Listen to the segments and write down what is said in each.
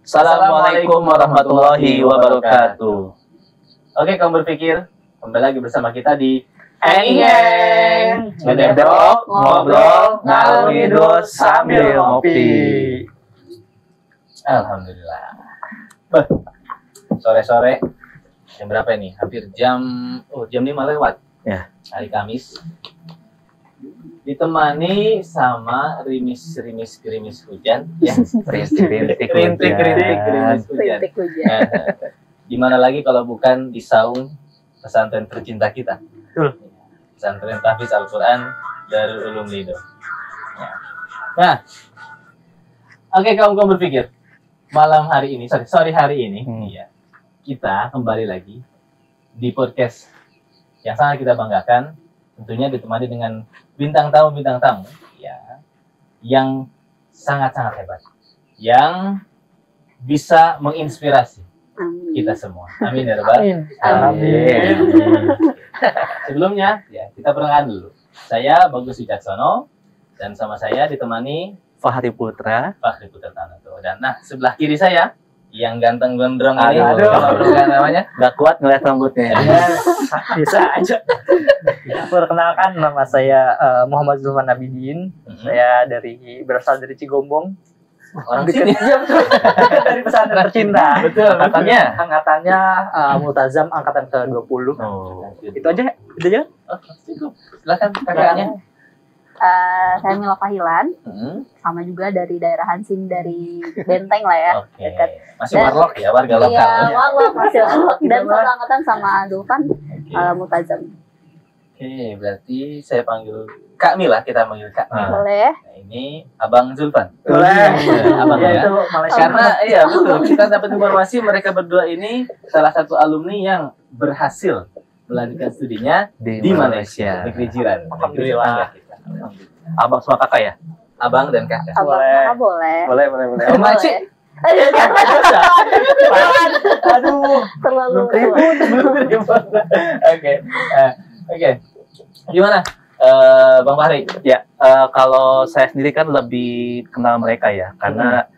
Assalamualaikum warahmatullahi wabarakatuh. Oke, kamu berpikir kembali lagi bersama kita di Eng ngededok, ngobrol, ngalur ngidul sambil ngopi. Alhamdulillah. Sore-sore jam berapa ini? Hampir jam 5 lewat. Ya. Hari Kamis. Ditemani sama gerimis hujan ya. Rintik hujan. Di mana lagi kalau bukan di saung pesantren tercinta kita. Betul. Pesantren Tahfiz Al-Quran Darul Ulum Lido. Ya. Nah, oke, kamu berpikir sore hari ini, ya, kita kembali lagi di podcast yang sangat kita banggakan, tentunya ditemani dengan bintang tamu ya, yang sangat-sangat hebat, yang bisa menginspirasi kita semua. Amin ya Rabbal. Amin. Sebelumnya, ya, kita perkenalkan dulu. Saya Bagus Wicaksono dan sama saya ditemani Fahri Putra Tanoto. Dan sebelah kiri saya yang ganteng gondrong ini, namanya nggak kuat ngeliat rambutnya. Bisa aja. Perkenalkan, nama saya Muhammad Zulfan Abidin. Saya berasal dari Cigombong. Orang sini. Dari pesantren tercinta. Betul. Angkatannya Multazam angkatan ke-20. Itu aja. Oh, cukup. Silakan kakaknya. Saya Mila Fahilan, sama juga dari daerah Hansing, dari Benteng lah ya, dekat. Masih warlock ya, warga lokal. Iya, warlock, masih warlock. Dan satu angkatan sama Zulfan, Multazam. Oke, berarti saya panggil Kak Mila, kita panggil Kak Mila. Boleh. Nah, ini Abang Zulfan. Boleh. Abang ya. Itu Malaysia. Karena iya betul, kita dapat informasi mereka berdua ini salah satu alumni yang berhasil melanjutkan studinya di Malaysia, negeri jiran. Alhamdulillah. Abang sama kakak ya? Abang dan kakak. Abang boleh. Boleh. Oh, Makcik. Aduh, terlalu Oke. Gimana, Bang Fahri? Ya, kalau saya sendiri kan lebih kenal mereka ya, karena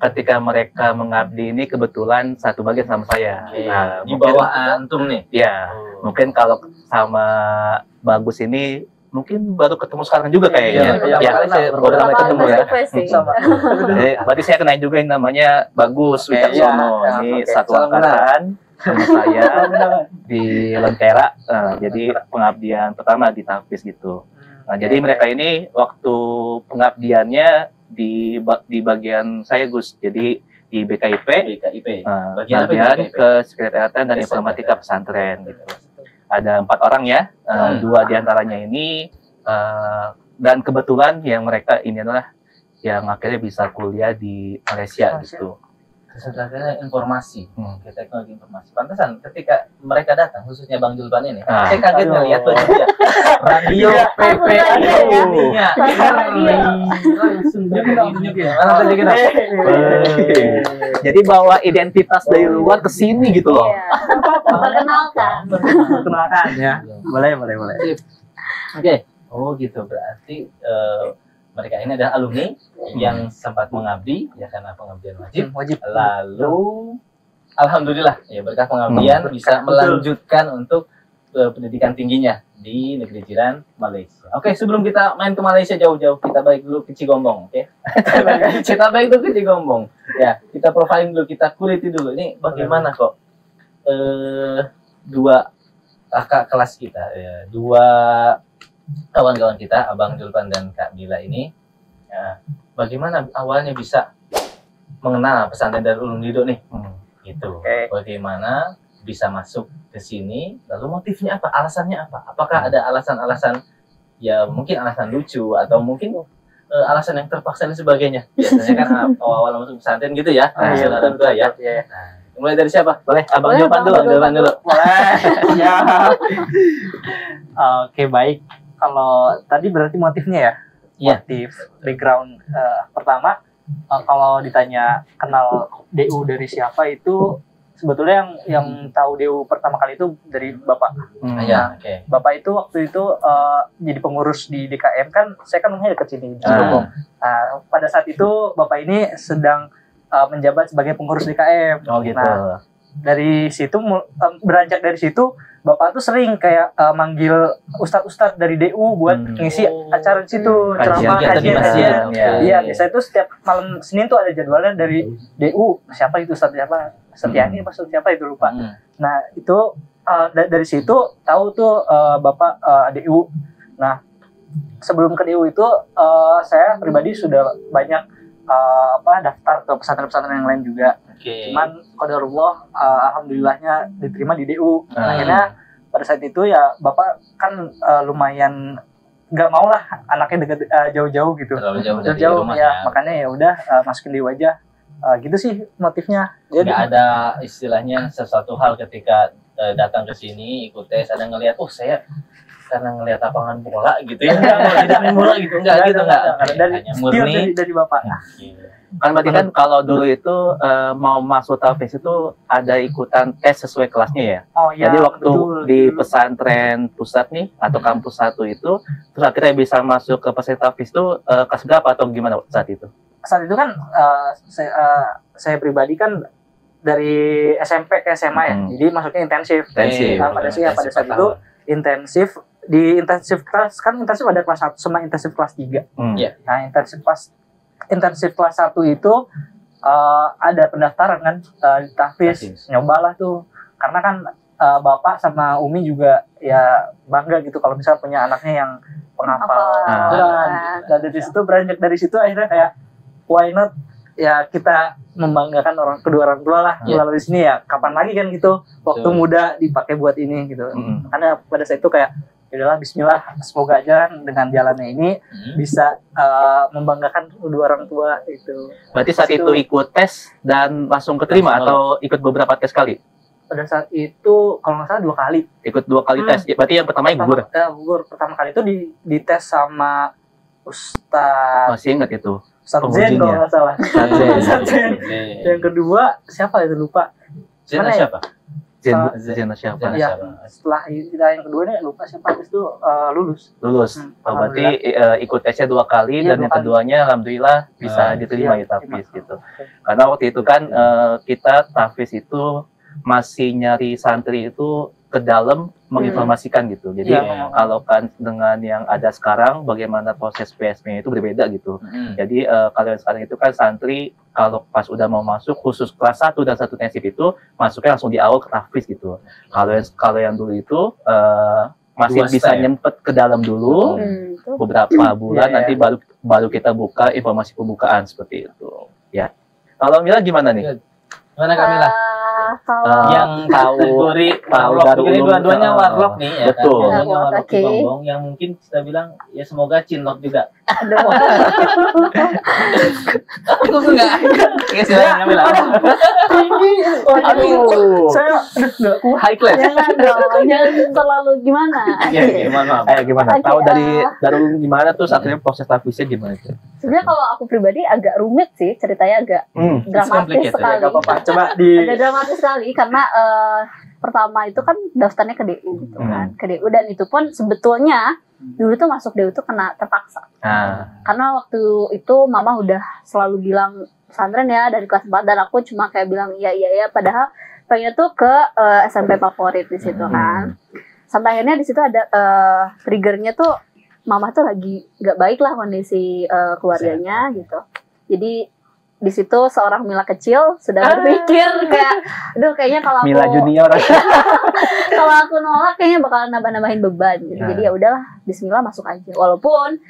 ketika mereka mengabdi ini kebetulan satu bagian sama saya. Di bawah antum nih. Ya, mungkin kalau sama Bagus ini mungkin baru ketemu sekarang juga kayaknya. Baru kali ketemu ya. Jadi, berarti saya kenal juga yang namanya Bagus Wicaksono. Ini satu angkatan sama saya di Lentera. Jadi pengabdian pertama di Tahfiz gitu. Jadi mereka ini waktu pengabdiannya di bagian saya Gus. Jadi di BKIP. Bagian ke sekretariatan dan informatika pesantren gitu. Ada 4 orang ya, 2 diantaranya ini, dan kebetulan yang mereka ini adalah yang akhirnya bisa kuliah di Malaysia gitu. Sebenarnya informasi, teknologi informasi. Pantesan ketika mereka datang, khususnya Bang Julpan ini, saya kaget ngeliat tuh dia. Radio PPI-nya. Jadi bawa identitas dari luar ke sini gitu loh. Perkenalkan ya. Boleh. Oke. Oh gitu, berarti mereka ini adalah alumni yang sempat mengabdi ya, karena pengabdian wajib. Lalu alhamdulillah ya, berkah pengabdian bisa melanjutkan untuk pendidikan tingginya di negeri jiran Malaysia. Oke, sebelum kita main ke Malaysia jauh-jauh, kita balik dulu ke Cigombong, oke? Kita balik dulu ke Cigombong. Ya, kita profiling dulu, kita kuliti dulu. Ini bagaimana kok 2 kakak kelas kita, ya, 2 kawan-kawan kita, Abang Julpan dan Kak Mila ini, ya, bagaimana awalnya bisa mengenal pesantren Darul Ulum Lido nih? Gitu. Bagaimana bisa masuk ke sini? Lalu motifnya apa? Alasannya apa? Apakah ada alasan-alasan, ya mungkin alasan lucu atau mungkin alasan yang terpaksa dan sebagainya? Biasanya kan awal-awal masuk pesantren gitu ya. Orang tua ya. Nah, mulai dari siapa? Boleh, Abang Julpan dulu. Boleh. Oke, baik. Kalau tadi berarti motifnya ya? Motif background pertama, kalau ditanya kenal DU dari siapa, itu sebetulnya yang tahu DU pertama kali itu dari Bapak. Bapak itu waktu itu jadi pengurus di DKM, kan saya kan rumahnya dekat sini di Cigombong. Pada saat itu Bapak ini sedang menjabat sebagai pengurus DKM. Oh gitu. Nah, dari situ beranjak dari situ Bapak tuh sering kayak manggil ustadz-ustadz dari DU buat ngisi acara di situ, ceramah, kajian. Iya, biasanya itu setiap malam Senin tuh ada jadwalnya dari DU. Siapa itu ustadz siapa? Setiani apa siapa itu lupa. Nah, itu dari situ tahu tuh Bapak DU. Nah, sebelum ke DU itu saya pribadi sudah banyak daftar ke pesantren-pesantren yang lain juga. Cuman qadarullah alhamdulillahnya diterima di DU. Akhirnya pada saat itu ya Bapak kan lumayan nggak mau lah anaknya deket jauh-jauh gitu. Jauh-jauh ya, makanya ya udah masukin DU aja. Gitu sih motifnya. Nggak ada istilahnya sesuatu hal ketika datang ke sini ikut tes ada ngelihat saya karena ngelihat lapangan bola gitu ya tidak main bola gitu enggak dari murni dari Bapak. Kan berarti kan kalau dulu itu mau masuk tahfiz itu ada ikutan tes sesuai kelasnya ya. Jadi waktu di pesantren pusat nih atau kampus 1 itu terus akhirnya bisa masuk ke pesantren tahfiz itu kelas berapa atau gimana saat itu? Saat itu kan saya pribadi kan dari SMP ke SMA ya. Jadi masuknya intensif. Pada saat itu intensif. Di intensif kelas kan intensif ada kelas 1 sama intensif kelas 3. Nah, intensif kelas 1 itu ada pendaftaran kan di tahfiz. Nyobalah tuh. Karena kan Bapak sama Umi juga ya bangga gitu kalau misalnya punya anaknya yang penghafal Quran. Dan beranjak dari situ akhirnya kayak why not ya kita membanggakan kedua orang tua lah melalui sini ya. Kapan lagi kan gitu waktu muda dipakai buat ini gitu. Karena pada saat itu kayak yaudahlah bismillah semoga aja dengan jalannya ini bisa membanggakan kedua orang tua itu. Berarti saat itu ikut tes dan langsung keterima atau ikut beberapa tes kali? Pada saat itu kalau nggak salah 2 kali. Ikut 2 kali tes. Berarti yang pertama gugur. Gugur. Pertama kali itu di tes sama Ustadz. Masih ingat itu. Ustadz Zen kalau nggak salah. Zen. Yang kedua siapa itu lupa. Zen siapa? Zen siapa? Ya, setelah yang kedua ini lupa siapa, habis itu lulus. Berarti ikut tesnya 2 kali dan yang keduanya alhamdulillah bisa diterima ya tahfiz gitu. Karena waktu itu kan kita tahfiz itu masih nyari santri itu ke dalam menginformasikan gitu. Jadi kalau kan dengan yang ada sekarang bagaimana proses PSM itu berbeda gitu. Jadi kalau yang sekarang itu kan santri kalau pas udah mau masuk khusus kelas 1 dan 1 intensif itu masuknya langsung di awal ke tahfiz gitu. Kalau yang dulu itu masih bisa nyempet ke dalam dulu beberapa bulan nanti baru kita buka informasi pembukaan seperti itu. Ya. Kalau Mila gimana nih? Gimana Kamila? Yang kategori warlock ini dua-duanya warlock nih ya. Betul. Kan? Warlock Bongbong yang mungkin kita bilang ya semoga cinlok juga. Aku enggak. Ya silakan Kamila. Saya high class. Jangan terlalu gimana. Gimana? Tahu dari gimana tuh akhirnya proses tahfiznya gimana tuh? Sebenarnya kalau aku pribadi agak rumit sih, ceritanya agak dramatis sekali. Coba Ada dramatis sekali karena pertama itu kan daftarnya ke DU gitu kan, ke DU dan itu pun sebetulnya dulu tuh masuk DU tuh kena terpaksa. Karena waktu itu mama udah selalu bilang pesantren ya dari kelas 4 dan aku cuma kayak bilang iya padahal pengen tuh ke SMP favorit di situ kan. Sampai akhirnya di situ ada triggernya tuh mama tuh lagi nggak baik lah kondisi keluarganya gitu. Jadi di situ seorang Mila kecil sudah berpikir kayak, aduh kayaknya kalau Mila aku junior kalau aku nolak kayaknya bakal nambah-nambahin beban gitu. Jadi ya udahlah, Bismillah masuk aja. Walaupun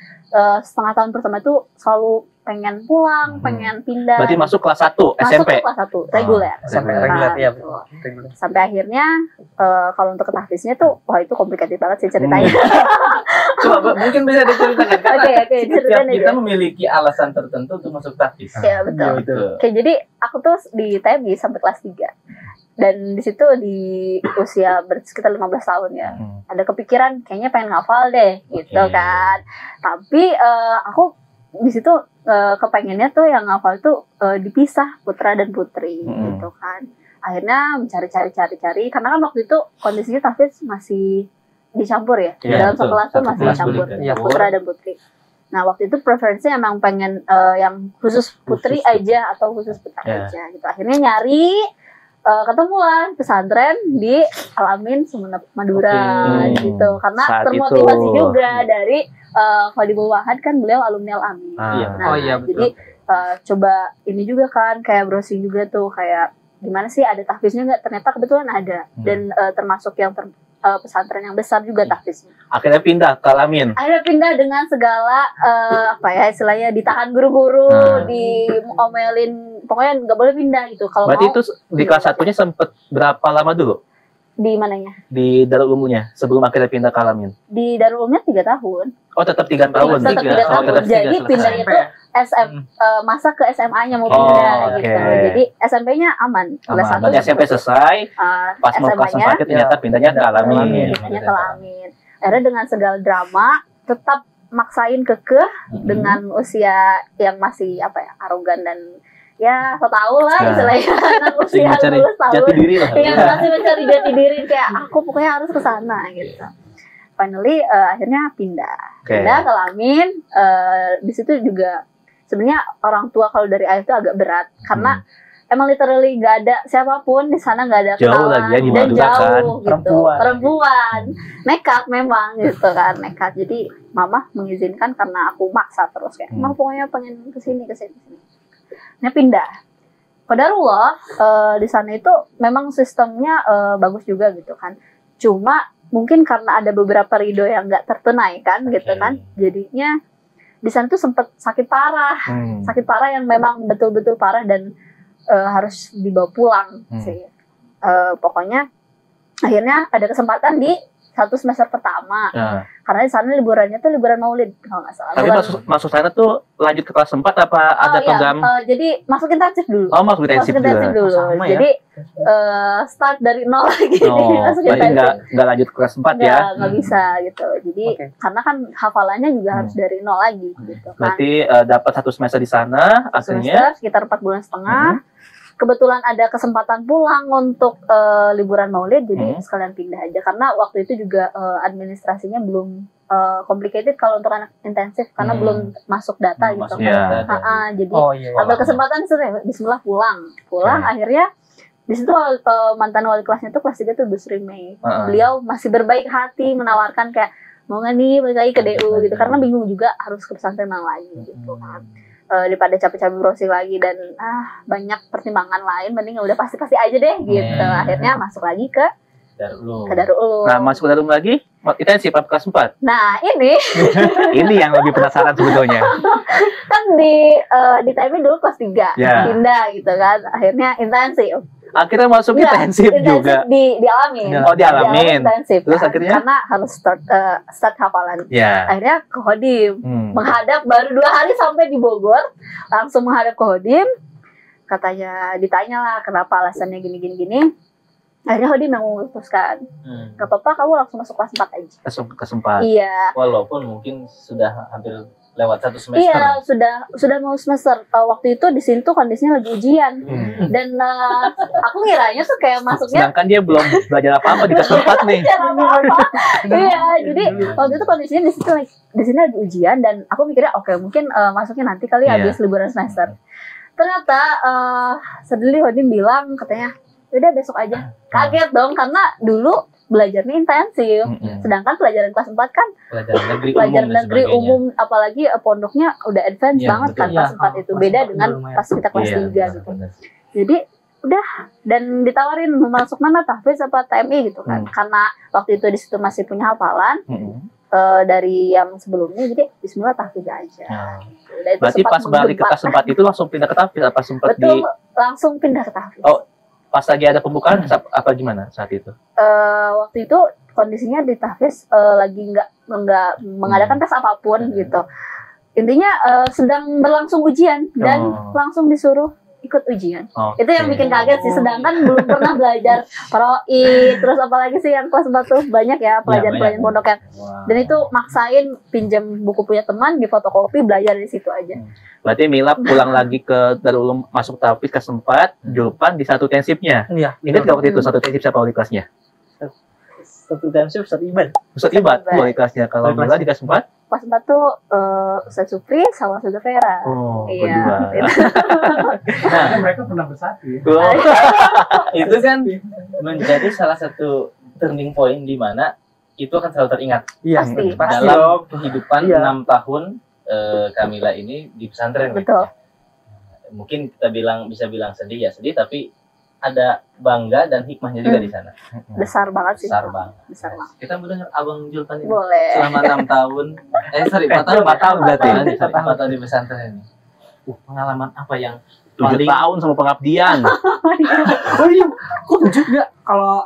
setengah tahun pertama itu selalu pengen pulang, pengen pindah. Berarti masuk kelas 1 masuk SMP. kelas 1 reguler. reguler ya. Sampai akhirnya kalau untuk tahfiznya tuh wah itu complicated banget sih ceritanya. Coba mungkin bisa diceritakan karena Oke, setiap ceritain kita aja. memiliki alasan tertentu untuk masuk tahfiz. Ya betul. Oke, jadi aku tuh di TMI sampai kelas 3. Dan di situ di usia sekitar 15 tahun ya. Ada kepikiran kayaknya pengen ngafal deh gitu kan. Tapi aku di situ kepengennya tuh yang ngafal tuh dipisah putra dan putri gitu kan. Akhirnya mencari karena kan waktu itu kondisinya tahfiz masih dicampur ya. Dalam sekelas tuh masih dicampur putra dan putri. Nah waktu itu preferensinya emang pengen yang khusus putri aja atau khusus putra aja gitu. Akhirnya nyari ketemuan pesantren di Al-Amin Sumeneb Madura gitu. Karena Saat termotivasi itu. juga dari Khodibul Wahad kan beliau alumni Al-Amin. Nah, jadi coba ini juga kan kayak browsing juga tuh kayak gimana sih ada tahfiznya nggak? Ternyata kebetulan ada dan termasuk yang pesantren yang besar juga tahfiznya. Akhirnya pindah ke Al-Amin. Akhirnya pindah dengan segala apa ya istilahnya ditahan guru-guru, diomelin, pokoknya nggak boleh pindah gitu. Kalau Berarti mau, itu di kelas satunya sempet berapa lama dulu? di mananya? Di Darul Ulumnya sebelum akhirnya pindah ke Al-Amin. Di Darul Ulumnya 3 tahun. Oh tetap 3 tahun. Tetap 3 tahun. tetap Jadi pindahnya tuh masa ke SMA-nya mau pindah gitu. Jadi SMP-nya aman. Kelas 1 Berarti SMP selesai. Pas mau kelas 4 ternyata pindahnya ke Al-Amin. Pindahnya ke Al-Amin. Akhirnya dengan segala drama tetap maksain kekeh dengan usia yang masih apa ya arogan dan ya so tau lah istilahnya anak usia 12 tahun jati diri lah. yang masih mencari jati diri kayak aku pokoknya harus ke sana gitu. Finally akhirnya pindah ke Al-Amin. Di situ juga sebenarnya orang tua kalau dari ayah itu agak berat karena emang literally nggak ada siapapun di sana, nggak ada jauh kenalan lagi ya, di dan Madura kan. jauh gitu. Perempuan nekat memang gitu kan, nekat. Jadi mama mengizinkan karena aku maksa terus kayak mama pokoknya pengen kesini. Nah pindah. Qadarullah di sana itu memang sistemnya bagus juga gitu kan. Cuma mungkin karena ada beberapa ridho yang nggak tertunaikan gitu kan, jadinya di sana tuh sempet sakit parah yang memang betul-betul parah dan harus dibawa pulang sih. Pokoknya akhirnya ada kesempatan di 1 semester pertama. Karena di sana liburannya tuh liburan Maulid kalau nggak salah. Tapi masuk sana tuh lanjut ke kelas 4 apa ada program? Jadi masuk intensif dulu. Oh, masuk intensif dulu. Jadi start dari nol lagi. Berarti nggak lanjut ke kelas 4 ya? Nggak bisa gitu. Jadi karena kan hafalannya juga harus dari nol lagi gitu kan. Berarti dapat 1 semester di sana, akhirnya sekitar 4 bulan setengah. Kebetulan ada kesempatan pulang untuk liburan Maulid, jadi sekalian pindah aja. Karena waktu itu juga administrasinya belum complicated kalau untuk anak intensif karena belum masuk data gitu. Jadi ambil kesempatan bismillah pulang. Akhirnya di situ mantan wali kelasnya tuh kelas 3 tuh Bu Sri Mei. Beliau masih berbaik hati menawarkan kayak mau nggak nih balik lagi ke DU gitu karena bingung juga harus ke pesantren lagi gitu kan. Daripada capek-capek browsing lagi dan banyak pertimbangan lain, mending udah pasti-pasti aja deh gitu. Akhirnya masuk lagi ke Darul Ulum. Nah, masuk ke Darul Ulum lagi, intensif kelas 4. Nah, ini ini yang lebih penasaran sebetulnya. Kan di TMI dulu kelas 3, pindah gitu kan. Akhirnya intensif. Akhirnya masuk intensif juga. Di Al-Amin. Oh, di Al-Amin. Intensif. Terus akhirnya karena harus start hafalan. Akhirnya ke Khodim. Menghadap baru 2 hari sampai di Bogor, langsung menghadap ke Khodim. Katanya ditanya lah kenapa alasannya gini. Akhirnya Khodim yang memutuskan. Gak apa-apa kamu langsung masuk kelas 4 aja. Kelas 4. Iya. Walaupun mungkin sudah hampir lewat 1 semester. Iya, sudah mau semester. Waktu itu di sini tuh kondisinya lagi ujian. Dan aku ngiranya tuh kayak masuknya sedangkan dia belum belajar apa-apa di kelas 4 nih. Iya, jadi waktu itu kondisinya di sini lagi ujian dan aku mikirnya oke, mungkin masuknya nanti kali habis liburan semester. Ternyata suddenly Khodim bilang katanya, "Udah besok aja." Kaget dong karena dulu belajarnya intensif, sedangkan pelajaran kelas 4 kan pelajaran negeri umum apalagi pondoknya udah advance banget kan kelas 4 itu beda dengan pas kita kelas 3 gitu. Jadi udah dan ditawarin mau masuk mana tahfiz apa TMI gitu kan, karena waktu itu di situ masih punya hafalan dari yang sebelumnya, jadi bismillah tahfiz aja. Berarti pas balik ke kelas 4 itu langsung pindah ke tahfiz apa sempat langsung pindah ke tahfiz. Pas lagi ada pembukaan apa gimana saat itu? Waktu itu kondisinya di tahfiz lagi nggak mengadakan tes apapun gitu. Intinya sedang berlangsung ujian dan langsung disuruh ikut ujian. Itu yang bikin kaget sih. Sedangkan belum pernah belajar Paroi, terus apalagi sih yang kelas 4 tuh banyak ya pelajaran pondok yang. Dan itu maksain pinjam buku punya teman, di fotokopi, belajar di situ aja. Berarti Mila pulang lagi ke Darul Ulum masuk tahfiz kelas 4, Julpan di 1 intensifnya. Iya. Ingat gak waktu itu 1 intensif siapa wali kelasnya? 1 intensif Ustaz Iban. Ustaz Ibad wali kelasnya. Kalau Mila di kelas 4? Pas 4 tuh Ustaz Supri sama Ustaz Vera. Oh, Iya. Nah, mereka pernah bersatu ya. itu kan menjadi salah satu turning point di mana itu akan selalu teringat Iya, Pasti. dalam kehidupan Iya. 6 tahun Kamila ini di pesantren. Betul. Mungkin kita bisa bilang sedih ya sedih, tapi ada bangga dan hikmahnya juga di sana. Besar banget sih. Besar banget. Besar banget. Kita mau dengar Abang Julpan ini Boleh. selama 6 tahun. 4 tahun. 4 tahun berarti. 4 tahun di pesantren ini. Pengalaman apa yang 7 tahun sama pengabdian. Oh iya, kok 7 enggak? Kalau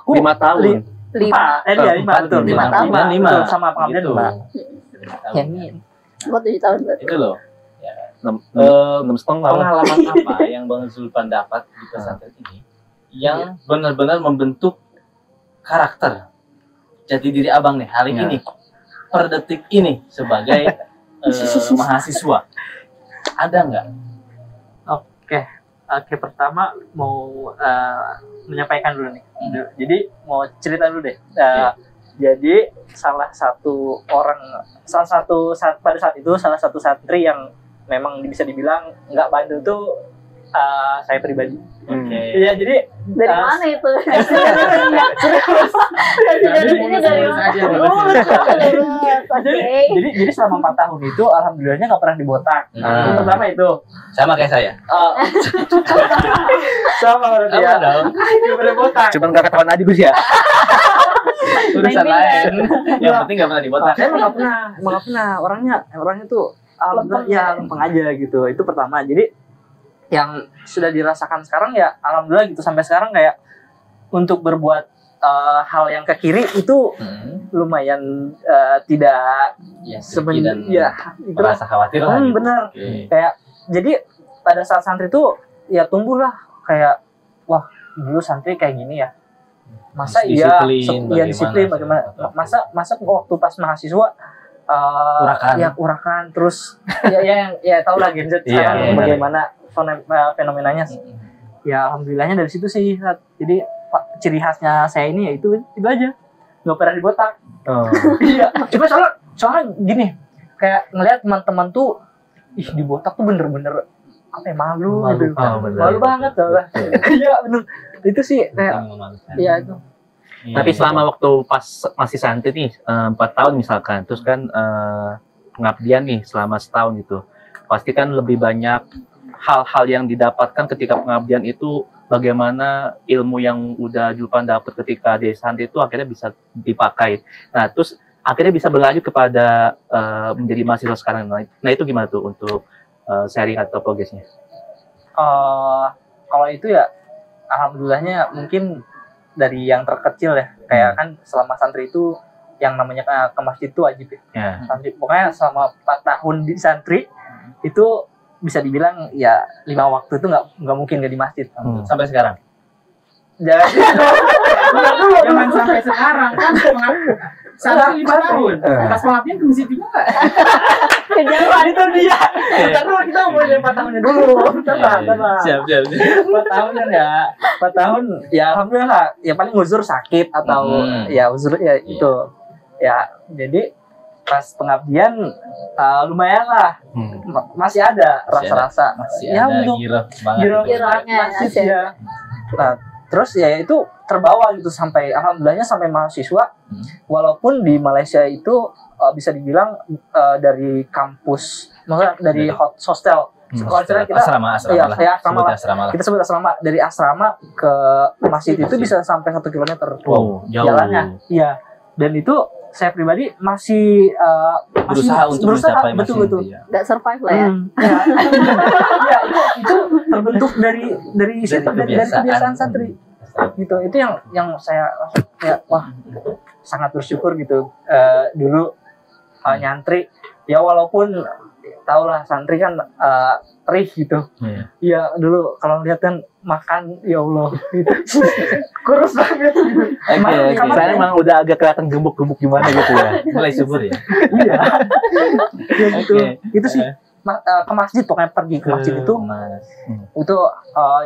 aku 5 tahun. 5. Iya 5 betul. 5 tahun. 5 betul, sama pengabdian Gitu. 5. Yamin. Gua 7 tahun berarti. Itu loh. 6,5 Pengalaman apa yang Bang Zulpan dapat di pesantren ini yang benar-benar membentuk karakter jati diri Abang nih hari ini per detik ini sebagai mahasiswa, ada nggak? Oke, pertama mau menyampaikan dulu nih. Jadi mau cerita dulu deh. Jadi pada saat itu salah satu santri yang memang bisa dibilang nggak bandel tuh saya pribadi. Iya, jadi Dari mana itu? Dari mana? jadi selama 4 tahun itu alhamdulillahnya nggak pernah dibotak. Yang pertama itu Sama kayak saya. sama berarti ya. Nggak pernah botak. Cuman gak ketahuan aja Gus ya. Urusan lain. Yang penting nggak pernah dibotak. Saya nggak pernah. Orangnya tuh alhamdulillah ya lempeng aja gitu. Itu pertama. Jadi yang sudah dirasakan sekarang ya alhamdulillah gitu, sampai sekarang kayak untuk berbuat hal yang ke kiri itu lumayan tidak sebenarnya itu Merasa khawatir lah. Gitu. benar. Kayak jadi pada saat santri itu ya tumbuhlah kayak wah dulu santri kayak gini ya. Masa disiplin bagaimana? Masa waktu pas mahasiswa urakan terus ya tahu lah Gen Z sekarang bagaimana fenomenanya. Ya alhamdulillahnya dari situ sih. Jadi ciri khasnya saya ini ya itu aja, nggak pernah dibotak. Iya, cuma soalnya gini, kayak ngelihat teman-teman tuh dibotak tuh bener-bener apa ya, malu gitu. Malu banget lah. Iya bener, itu sih kayak iya itu. Tapi selama waktu pas masih santri nih 4 tahun misalkan, terus kan pengabdian nih selama setahun gitu, pasti kan lebih banyak hal-hal yang didapatkan ketika pengabdian itu, bagaimana ilmu yang udah Julpan dapat ketika di santri itu akhirnya bisa dipakai. Nah, terus akhirnya bisa berlanjut kepada menjadi mahasiswa sekarang. Nah, itu gimana tuh untuk sharing atau progresnya? Kalau itu ya, alhamdulillahnya mungkin dari yang terkecil ya. Kayak kan selama santri itu yang namanya ke masjid itu wajib ya. Santri, pokoknya selama 4 tahun di santri itu bisa dibilang ya 5 waktu itu nggak mungkin nggak di masjid sampai sekarang. Jangan sampai sekarang kan sampai 5 tahun. Pas pengabdian ke masjid juga nggak? Jangan itu dia. Karena kita ngomongin 4 tahunnya dulu. Siap. 4 tahun kan ya. 4 tahun ya alhamdulillah. Ya paling uzur sakit atau ya uzur ya itu. Ya jadi pas pengabdian lumayan lah, masih ada rasa-rasa ya untuk girahnya ya. Nah terus ya itu terbawa gitu sampai alhamdulillahnya sampai mahasiswa, walaupun di Malaysia itu bisa dibilang dari kampus, maksudnya dari hostel. Kita asrama kita sebut asrama, dari asrama ke masjid itu bisa sampai 1 kilometer jalannya. Iya, dan itu saya pribadi masih berusaha untuk mencapai betul. Nggak survive lah ya. Ya itu terbentuk dari situ, dari kebiasaan santri. Gitu. Itu yang saya ya wah sangat bersyukur gitu. Dulu nyantri ya, walaupun tahulah santri kan perih gitu. Iya dulu kalau lihat kan makan ya Allah gitu. Kurus banget gitu. Saya emang udah agak kelihatan gemuk-gemuk gimana gitu ya. Mulai subur ya. Iya. Ya gitu. Itu sih ke masjid, pokoknya pergi ke masjid itu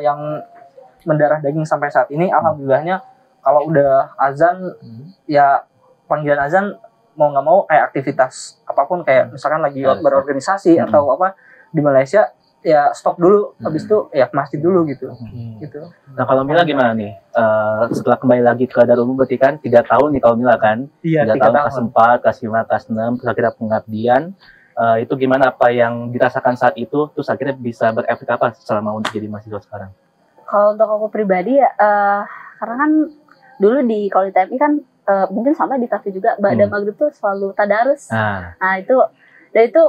yang mendarah daging sampai saat ini. Alhamdulillahnya kalau udah azan ya panggilan azan mau nggak mau kayak aktivitas apapun kayak misalkan lagi berorganisasi atau apa di Malaysia ya stop dulu, habis itu ya ke masjid dulu gitu. Nah kalau Mila gimana nih? Setelah kembali lagi ke Darul Ulum berarti kan 3 tahun nih kalau Mila kan? Iya, 3 tahun, kelas 4, kelas 5, kelas 6, terus akhirnya pengabdian. Itu gimana apa yang dirasakan saat itu, terus akhirnya bisa berefek apa selama untuk jadi mahasiswa sekarang? Kalau untuk aku pribadi ya, karena kan dulu kalau di TMI kan mungkin sama di TAFI juga, ba'da maghrib tuh selalu tadarus. Nah itu, dan itu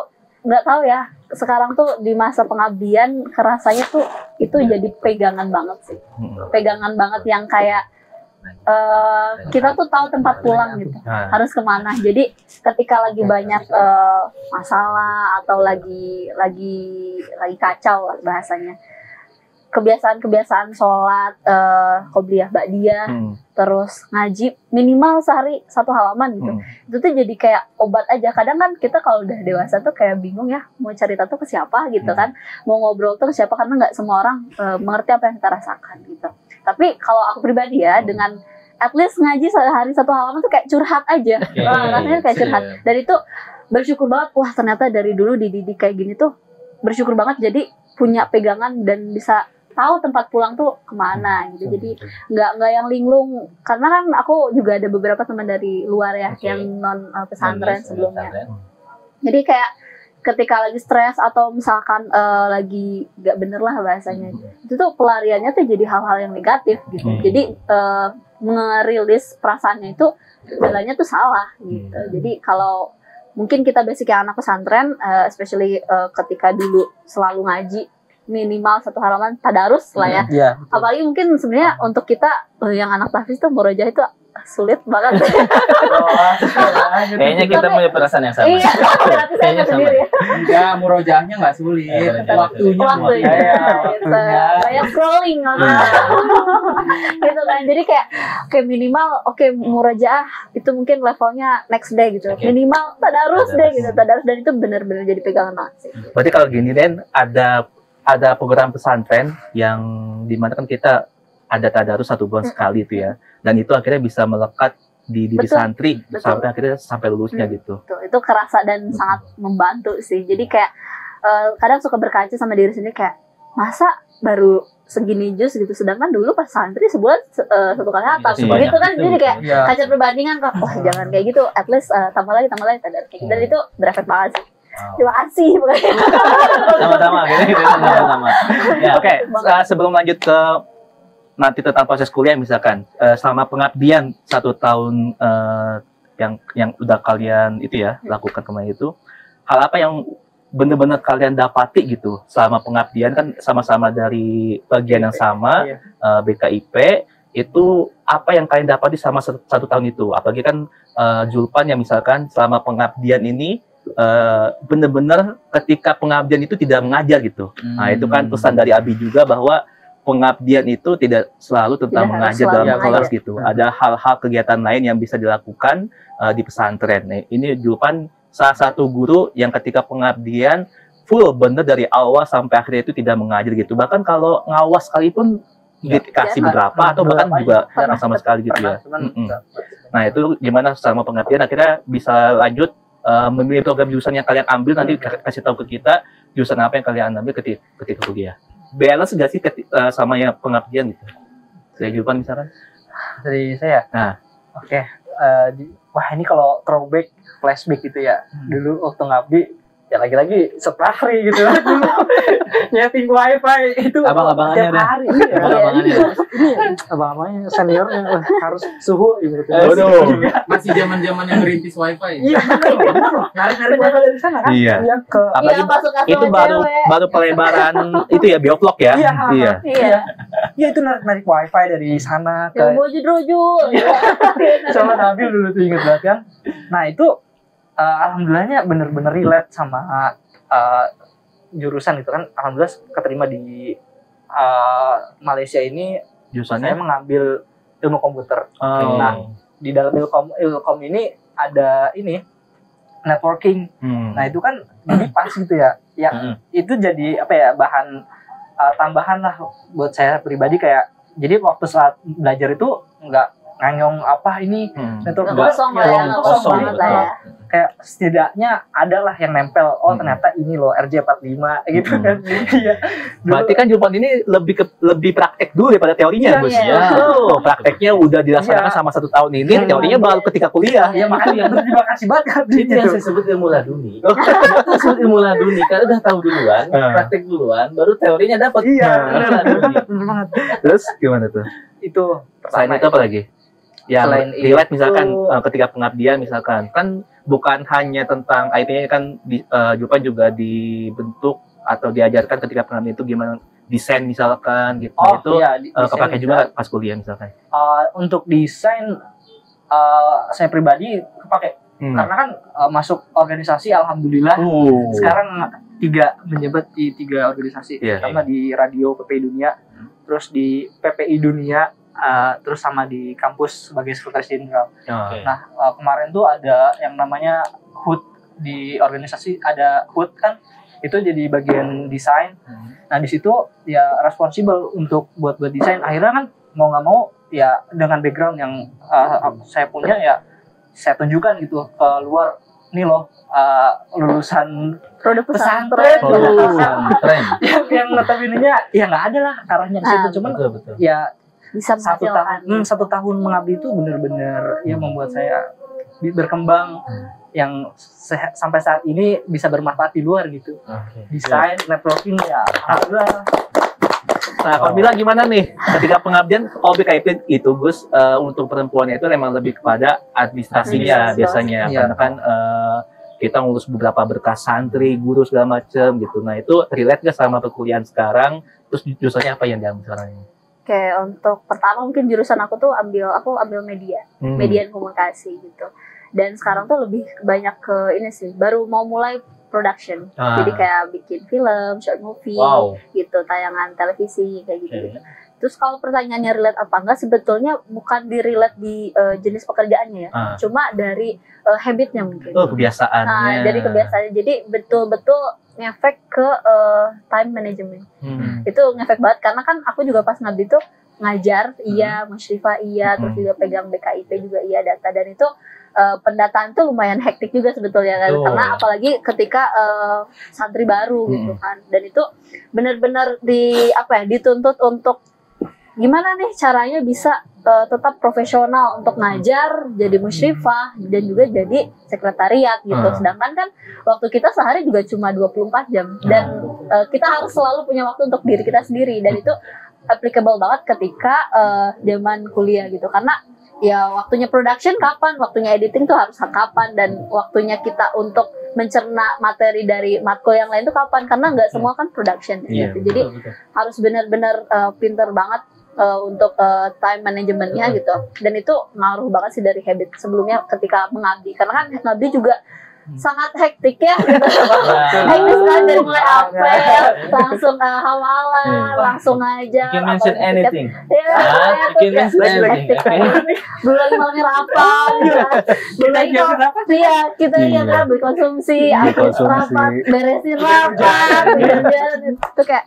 nggak tahu ya, sekarang tuh di masa pengabdian kerasanya tuh itu jadi pegangan banget sih, pegangan banget yang kayak kita tuh tahu tempat pulang gitu, harus kemana. Jadi ketika lagi banyak masalah atau lagi kacau lah bahasanya, kebiasaan sholat, qobliyah ba'diyah, terus ngaji minimal sehari 1 halaman gitu. Itu tuh jadi kayak obat aja. Kadang kan kita kalau udah dewasa tuh kayak bingung ya mau cerita tuh ke siapa gitu kan, mau ngobrol tuh ke siapa, karena nggak semua orang mengerti apa yang kita rasakan gitu. Tapi kalau aku pribadi ya, dengan at least ngaji sehari 1 halaman tuh kayak curhat aja, rasanya kayak curhat. Dan itu bersyukur banget, wah ternyata dari dulu dididik kayak gini tuh bersyukur banget, jadi punya pegangan dan bisa tahu tempat pulang tuh kemana gitu. Jadi nggak yang linglung, karena kan aku juga ada beberapa teman dari luar ya, yang non pesantren sebelumnya. Jadi kayak ketika lagi stres atau misalkan lagi nggak bener lah bahasanya, itu tuh pelariannya tuh jadi hal-hal yang negatif gitu. Jadi ngerilis perasaannya itu jalannya tuh salah gitu. Jadi kalau mungkin kita basicnya anak pesantren, especially ketika dulu selalu ngaji minimal 1 halaman tadarus lah ya. Apalagi mungkin sebenarnya untuk kita yang anak tahfiz tuh murojaah itu sulit banget. Kayaknya kita punya perasaan yang sama. Iya, berarti saya sendiri. Enggak, murojaahnya nggak sulit. Waktunya. Gitu. Banyak scrolling gitu kan. Jadi kayak minimal murojaah itu mungkin levelnya next day gitu. Minimal tadarus deh gitu. Tadarus, dan itu benar-benar jadi pegangan banget sih. Berarti kalau gini Den, ada program pesantren yang dimana kan kita ada tadarus 1 bulan sekali itu ya, dan itu akhirnya bisa melekat di diri santri sampai lulusnya gitu. Betul. Itu kerasa dan sangat membantu sih. Jadi kayak kadang suka berkaca sama diri sendiri kayak, masa baru segini jus gitu, sedangkan dulu pas santri sebulan 1 kali atas gitu kan. Jadi kayak kaca perbandingan kok, wah jangan kayak gitu, at least tambah lagi tadarus kayak gitu. Dan itu berefek banget sih. Terima kasih. Sama-sama. Ya, oke. Sebelum lanjut ke nanti tentang proses kuliah, misalkan selama pengabdian 1 tahun yang udah kalian itu ya lakukan kemarin itu, hal apa yang benar-benar kalian dapati gitu selama pengabdian? Kan sama-sama dari bagian yang sama, BKIP. Itu apa yang kalian dapati sama 1 tahun itu? Apalagi kan Julpan yang misalkan selama pengabdian ini benar-benar ketika pengabdian itu tidak mengajar gitu. Nah itu kan pesan dari Abi juga, bahwa pengabdian itu tidak selalu tentang mengajar dalam kelas gitu. Ada hal-hal kegiatan lain yang bisa dilakukan di pesantren. Nah, ini Julpan salah satu guru yang ketika pengabdian full bener dari awal sampai akhirnya itu tidak mengajar gitu. Bahkan kalau ngawas sekalipun dikasih beberapa atau bahkan juga sama sekali gitu ya. Nah itu gimana selama pengabdian akhirnya bisa lanjut memilih program jurusan yang kalian ambil, nanti kasih tahu ke kita jurusan apa yang kalian ambil ketika kuliah. Balance nggak sih sama yang pengabdian gitu? Saya Julpan misalkan. Dari saya. Nah, oke. Wah ini kalau throwback, flashback gitu ya. Dulu waktu ngabdi, ya lagi-lagi sehari gitu. Nyeting wifi itu abang-abangannya tiap hari. Abang-abangannya seniornya harus suhu gitu. Masih zaman-zaman yang merintis wifi. Iya benar. Narik-narik wifi dari sana kan. Iya. Apalagi itu baru pelebaran itu ya, biovlog ya. Iya itu narik wifi dari sana ke Rojul. sama Nabil dulu tuh, inget banget kan. Nah itu alhamdulillahnya bener-bener relate sama jurusan itu kan. Alhamdulillah keterima di Malaysia ini. Jurusannya saya mengambil ilmu komputer. Nah di dalam ilkom ini ada ini networking. Nah itu kan jadi pas gitu ya. Itu jadi apa ya, bahan tambahan lah buat saya pribadi. Kayak jadi waktu saat belajar itu nganyong apa ini network kosong lah ya, kosong banget lah ya. Kayak setidaknya adalah yang nempel. Oh ternyata ini loh RJ45 gitu kan. Iya. Berarti kan Julpan ini lebih praktek dulu daripada teorinya, Gus. Iya. Oh, prakteknya udah dilaksanakan sama 1 tahun ini, teorinya baru ketika kuliah. Ya makanya terima kasih banget Itu yang saya sebut ilmu laduni. Itu sebut ilmu laduni karena udah tahu duluan, praktek duluan, baru teorinya dapat. Iya, benar. Terus gimana tuh? Itu Selain itu apa lagi? Yang Selain relate itu, misalkan ketika pengabdian misalkan kan bukan hanya tentang IT-nya kan Julpan juga dibentuk atau diajarkan ketika pengabdian itu gimana desain misalkan gitu. Itu iya, kepake juga pas kuliah misalkan. Untuk desain saya pribadi kepake karena kan masuk organisasi alhamdulillah sekarang menjabat di 3 organisasi. Pertama di Radio PPI Dunia, terus di PPI Dunia, terus sama di kampus sebagai sekretaris jenderal. Nah kemarin tuh ada yang namanya HUT di organisasi, ada HUT kan itu jadi bagian desain. Nah di situ ya responsible untuk buat desain. Akhirnya kan mau nggak mau ya dengan background yang saya punya ya saya tunjukkan gitu ke luar. Nih loh lulusan Produk pesantren Keren. yang notabene-nya ya nggak ada lah arahnya ke situ, cuman Betul. ya Bisa menghasilkan. 1 tahun mengabdi itu benar-benar ya membuat saya berkembang yang sampai saat ini bisa bermanfaat di luar gitu. Desain, networking ya alhamdulillah. Nah, kalau Mila gimana nih ketika pengabdian OBKIP itu Gus untuk perempuannya itu memang lebih kepada administrasinya biasanya karena kan kita ngurus beberapa berkas santri, guru segala macam gitu. Nah itu relate gak sama perkuliahan sekarang? Terus jurusannya apa yang diambil sekarang ini? Oke, untuk pertama mungkin jurusan aku tuh ambil media dan komunikasi gitu. Dan sekarang tuh lebih banyak ke ini sih, baru mau mulai production. Jadi kayak bikin film, short movie, gitu, tayangan televisi kayak gitu. Terus kalau pertanyaannya relate apa enggak, sebetulnya bukan di relate di jenis pekerjaannya ya, cuma dari habitnya mungkin. Kebiasaannya. Nah, dari kebiasaannya. Jadi betul-betul ngefek ke time management. Itu ngefek banget karena kan aku juga pas ngabdi tuh ngajar, musyrifah terus juga pegang BKIP juga data, dan itu pendataan tuh lumayan hektik juga sebetulnya kan, karena apalagi ketika santri baru gitu kan, dan itu benar-benar dituntut untuk gimana nih caranya bisa tetap profesional untuk ngajar, jadi musyrifah dan juga jadi sekretariat gitu. Sedangkan kan waktu kita sehari juga cuma 24 jam dan kita harus selalu punya waktu untuk diri kita sendiri, dan itu applicable banget ketika zaman kuliah gitu, karena ya waktunya production kapan, waktunya editing tuh harus kapan, dan waktunya kita untuk mencerna materi dari matkul yang lain tuh kapan, karena nggak semua kan production gitu. Jadi harus benar-benar pinter banget untuk time manajemennya gitu, dan itu ngaruh banget sih dari habit sebelumnya ketika mengabdi, karena kan ngabdi juga sangat hektik ya gitu. Hektik kan, dari mulai apel langsung hafalan, langsung ngajar. You can mention anything. Ya, you can mention anything. Bulan mau ngerapat gitu. Bulan itu kita yang kan berkonsumsi, rapat, beresin rapat, itu kayak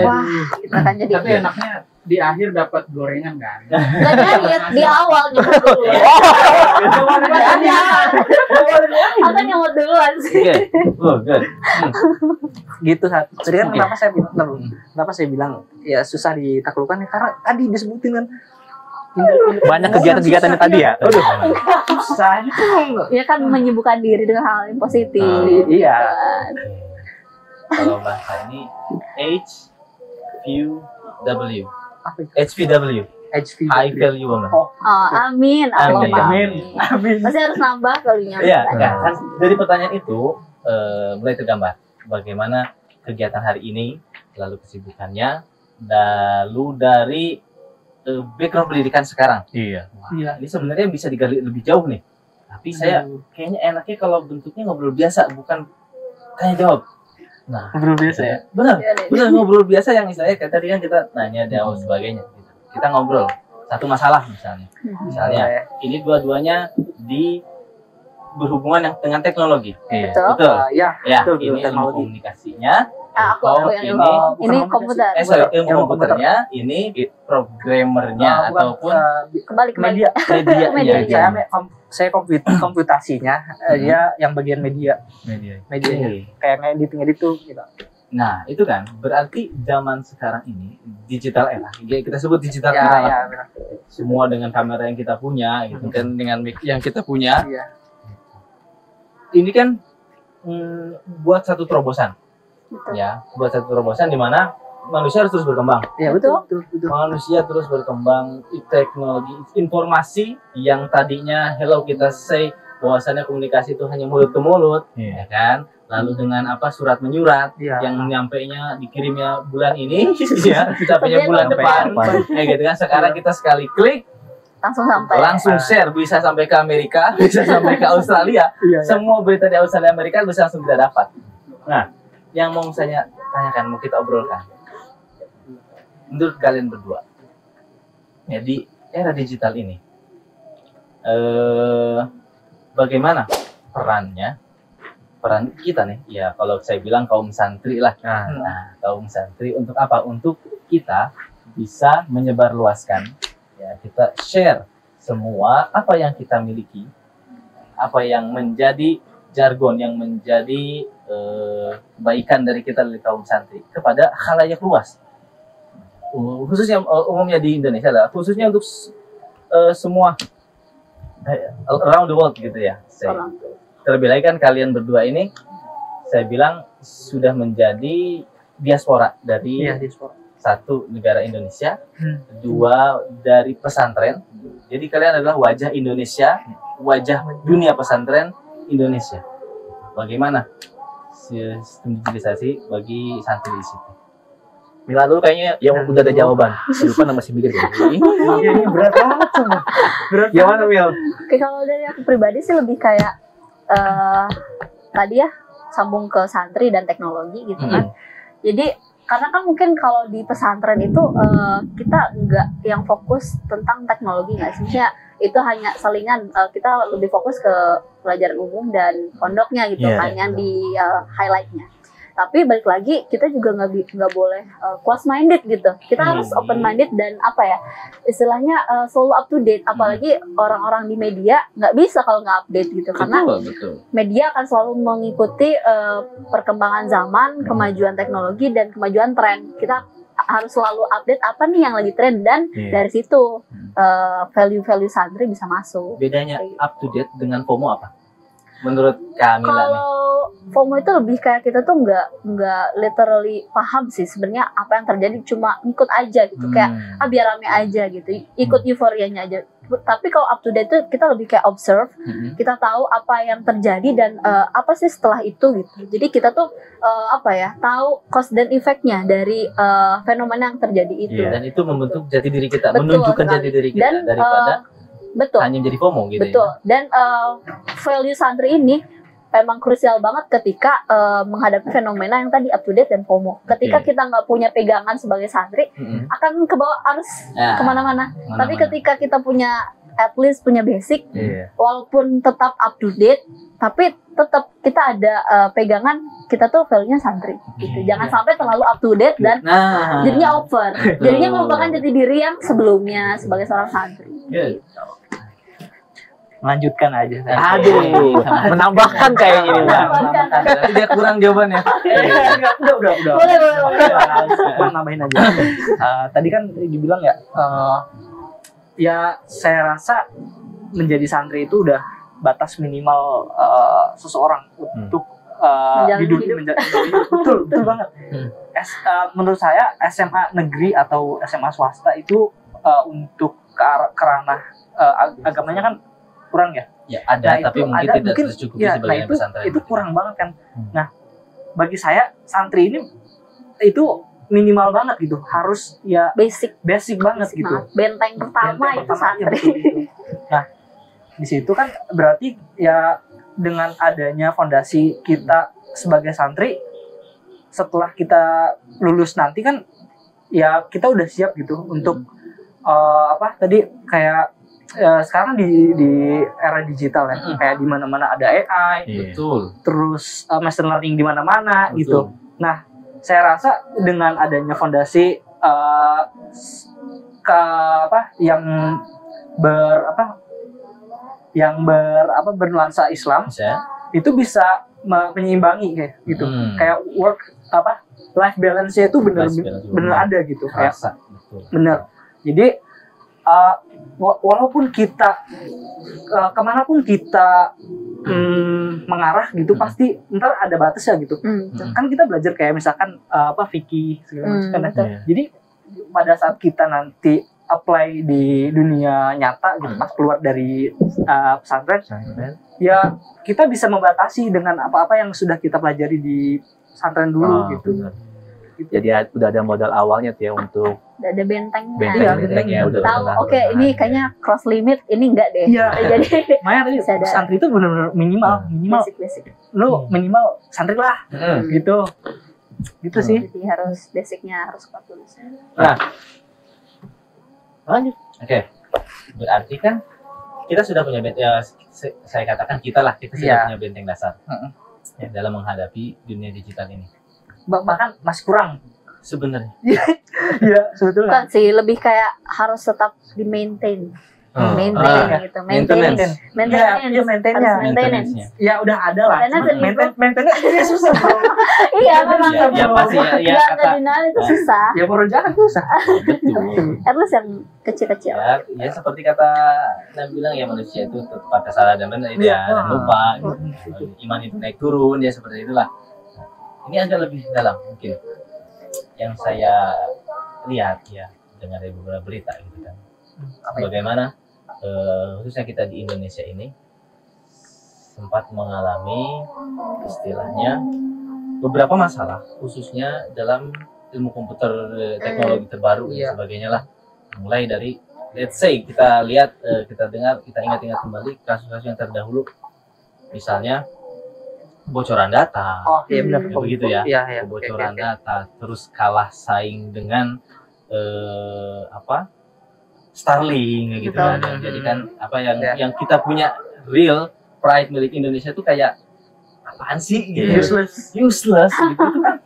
wah, kita kan jadi. Tapi enaknya di akhir dapat gorengan kan? Gak diet, di awal nyemot dulu. Aku nyemot duluan sih. Good. Gitu saat. Tadi kan kenapa saya bilang ya susah ditaklukkan ya, karena tadi disebutin kan banyak kegiatan-kegiatannya tadi ya. Susah itu. Ya kan menyibukkan diri dengan hal yang positif. Iya. Kalau bahasa ini HVW. High Value Woman. Amin. Amin. Masih harus nambah kalinya. Iya, kan dari pertanyaan itu mulai tergambar bagaimana kegiatan hari ini, lalu kesibukannya, lalu dari background pendidikan sekarang. Iya. Ini sebenarnya bisa digali lebih jauh nih. Tapi saya kayaknya enaknya kalau bentuknya ngobrol biasa, bukan tanya jawab. Nah, ngobrol biasa ya? Benar ngobrol biasa yang istilahnya kayak tadi kan kita nanya jawab sebagainya gitu. Kita ngobrol satu masalah misalnya ini dua-duanya berhubungan dengan teknologi. Betul. Ya, betul, ini ilmu komunikasinya Aku yang ini komputer. Ilmu komputernya, ini programmernya ataupun kembali ke media. Media. Saya komputasinya, dia yang bagian media. Media. Kayak editing itu gitu. Nah, itu kan berarti zaman sekarang ini digital era. Kita sebut digital era. Ya, semua dengan kamera yang kita punya gitu kan, dengan mic yang kita punya. Iya. Ini kan buat satu terobosan. Ya, buat satu terobosan di mana manusia harus terus berkembang. Iya, betul. Manusia terus berkembang, teknologi, informasi yang tadinya kita say bahwasannya komunikasi itu hanya mulut ke mulut, ya kan? Lalu dengan surat menyurat yang nyampainya dikirimnya bulan ini, ya, kita punya bulan depan, ya gitu kan. Sekarang kita sekali klik langsung share, bisa sampai ke Amerika, bisa sampai ke Australia, semua berita di Australia Amerika bisa langsung kita dapat. Nah, yang mau saya tanyakan, mau kita obrolkan, menurut kalian berdua, ya di era digital ini, bagaimana peran kita nih, ya kalau saya bilang kaum santri lah. Nah, kaum santri untuk apa? Untuk kita bisa menyebarluaskan, ya, kita share semua apa yang kita miliki, apa yang menjadi jargon, yang menjadi kebaikan dari kita dari kaum santri kepada khalayak luas, khususnya umumnya di Indonesia lah, khususnya untuk semua around the world gitu ya. Terlebih lagi kan kalian berdua ini, saya bilang sudah menjadi diaspora dari satu negara Indonesia, dua dari pesantren. Jadi kalian adalah wajah Indonesia, wajah dunia pesantren Indonesia. Bagaimana sistem digitalisasi bagi santri di situ? Mila dulu kayaknya yang udah ada jawaban. Lupa masih mikir ini berat banget sama. Gimana Mil? Oke, kalau dari aku pribadi sih lebih kayak tadi ya, sambung ke santri dan teknologi gitu kan. Jadi karena kan mungkin kalau di pesantren itu kita nggak yang fokus tentang teknologi, nggak sih? Maksudnya itu hanya selingan, kita lebih fokus ke pelajaran umum dan pondoknya gitu kan, yang di highlightnya. Tapi balik lagi, kita juga nggak boleh close minded gitu. Kita harus open minded dan istilahnya selalu up to date. Apalagi orang-orang di media nggak bisa kalau nggak update gitu, karena media akan selalu mengikuti perkembangan zaman, kemajuan teknologi dan kemajuan tren. Kita harus selalu update apa nih yang lagi tren, dan dari situ value-value santri bisa masuk. Bedanya up to date dengan FOMO apa? Menurut Kamila nih? Kalau FOMO itu lebih kayak kita tuh nggak literally paham sih sebenarnya apa yang terjadi, cuma ngikut aja gitu, kayak biar rame aja gitu, ikut euforianya aja. Tapi kalau up to date itu kita lebih kayak observe, kita tahu apa yang terjadi dan apa sih setelah itu gitu. Jadi kita tuh tahu cause dan effect-nya dari fenomena yang terjadi itu. Dan itu membentuk jati diri kita, menunjukkan jati diri kita, dan daripada hanya menjadi FOMO gitu. Betul. Dan value santri ini memang krusial banget ketika menghadapi fenomena yang tadi up to date dan FOMO. Ketika kita nggak punya pegangan sebagai santri, akan kebawa arus kemana-mana. Tapi ketika kita punya at least punya basic, walaupun tetap up to date, tapi tetap kita ada pegangan, kita tuh value-nya santri gitu. Jangan sampai terlalu up to date dan jadinya over. Jadinya melupakan jati diri yang sebelumnya sebagai seorang santri. Melanjutkan aja. Aduh, menambahkan kayaknya ini. Tapi dia kurang jawabannya. Udah. Boleh. Nambahin aja. Tadi kan dibilang ya saya rasa menjadi santri itu udah batas minimal seseorang untuk hidup. Betul banget. Menurut saya SMA negeri atau SMA swasta itu untuk ke ranah agamanya kan kurang ya. Ya ada, tapi mungkin tidak tercukupi sebagai pesantren. Itu kurang banget kan. Nah, bagi saya santri ini itu minimal banget gitu, harus basic banget gitu. Benteng pertama itu santri. Nah, di situ kan berarti ya dengan adanya fondasi kita sebagai santri, setelah kita lulus nanti kan ya kita udah siap gitu untuk sekarang di era digital ya, kayak di mana-mana ada AI, betul. Terus machine learning di mana-mana gitu. Nah, saya rasa dengan adanya fondasi bernuansa Islam itu bisa menyeimbangi kayak gitu. Kayak life balance-nya itu bener ada gitu kayak bener. Jadi walaupun kita kemanapun kita mengarah gitu pasti ntar ada batasnya gitu. Kan kita belajar kayak misalkan fikih segala macam. Jadi pada saat kita nanti apply di dunia nyata gitu pas keluar dari pesantren, ya kita bisa membatasi dengan apa-apa yang sudah kita pelajari di pesantren dulu gitu. Jadi udah ada modal awalnya tuh ya untuk udah ada bentengnya. Bentengnya udah tahu. Oke, ini kayaknya cross limit, ini enggak deh. Iya. Jadi makanya tadi santri itu benar-benar minimal. Basic. Lu minimal santri lah. Gitu sih. Jadi harus basicnya harus kuat dulu. Nah, lanjut. Oke. Berarti kan kita sudah punya saya katakan kita sudah punya benteng dasar ya, dalam menghadapi dunia digital ini. Bahkan masih kurang sebenarnya. Iya, sebetulnya. Bukan sih, lebih kayak harus tetap di maintain. Gitu. Maintenance. Ya udah ada lah. Maintenance ya susah. Iya, memang. Ya pasti ya kata itu susah. Ya baru jangan susah. Betul. At least yang kecil-kecil. Ya seperti kata Nabi bilang ya, manusia itu pada salah dan benar ya, dan lupa. Iman itu naik turun ya, seperti itulah. Ini agak lebih dalam mungkin yang saya lihat ya, dengar dari beberapa berita gitu kan. Bagaimana khususnya kita di Indonesia ini sempat mengalami istilahnya beberapa masalah, khususnya dalam ilmu komputer, teknologi terbaru dan sebagainya lah. Mulai dari let's say kita lihat, kita dengar, kita ingat-ingat kembali kasus-kasus yang terdahulu, misalnya kebocoran data. Oh iya benar, begitu ya. Iya, kebocoran data, terus kalah saing dengan Starlink gitu kan. Jadi kan yang kita punya real pride milik Indonesia itu kayak apaan sih gitu. Useless gitu kan.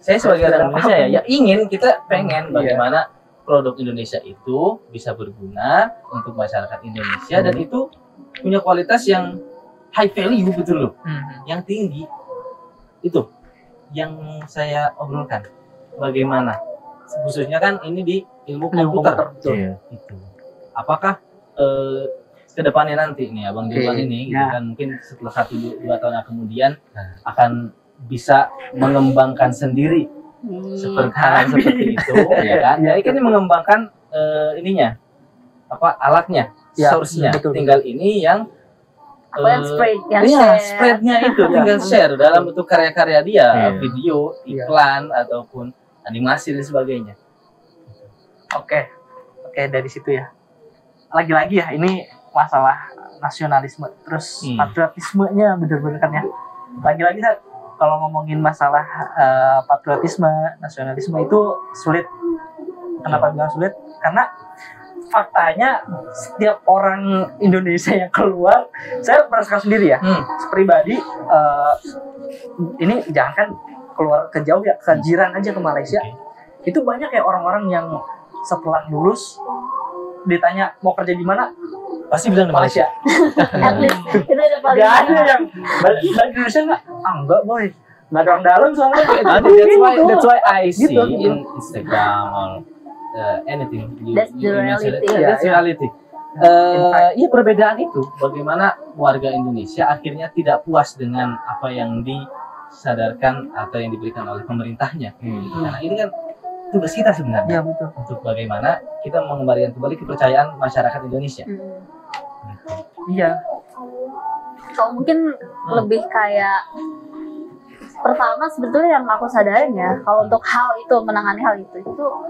Saya sebagai orang Indonesia ya ingin, kita pengen bagaimana produk Indonesia itu bisa berguna untuk masyarakat Indonesia dan itu punya kualitas yang high value betul loh. Yang tinggi. Itu yang saya obrolkan. Bagaimana khususnya kan ini di ilmu komputer. Itu. Apakah kedepannya nanti nih Abang Julpan ini gitu kan, mungkin setelah 1-2 tahun kemudian akan bisa mengembangkan sendiri seperti itu ya kan. Jadi kan ini mengembangkan ininya alatnya, source-nya. Tinggal ini yang spreadnya itu tinggal share dalam bentuk karya-karya dia, video, iklan ataupun animasi dan sebagainya. Oke, dari situ ya. Lagi-lagi ya, ini masalah nasionalisme, terus patriotismenya bener-bener kan ya. Lagi-lagi kalau ngomongin masalah patriotisme, nasionalisme itu sulit. Kenapa bilang sulit? Karena faktanya setiap orang Indonesia yang keluar, saya merasakan sendiri ya, pribadi, ini jangan kan keluar ke jauh ya, ke jiran aja, ke Malaysia, itu banyak ya orang-orang yang setelah lulus ditanya mau kerja di mana, pasti bilang di Malaysia. At least itu udah paling. Gak ada yang balik Indonesia nggak? Enggak boy, nggak ada orang dalam soalnya. That's why I see in Instagram or anything. That's the reality. That's reality. Iya, perbedaan itu bagaimana warga Indonesia akhirnya tidak puas dengan apa yang disadarkan atau yang diberikan oleh pemerintahnya. Karena ini kan tugas kita sebenarnya. Iya, betul. Untuk bagaimana kita mengembalikan kembali kepercayaan masyarakat Indonesia. Iya. Kalau mungkin lebih kayak pertama sebetulnya yang aku sadarin ya, kalau untuk hal itu, menangani hal itu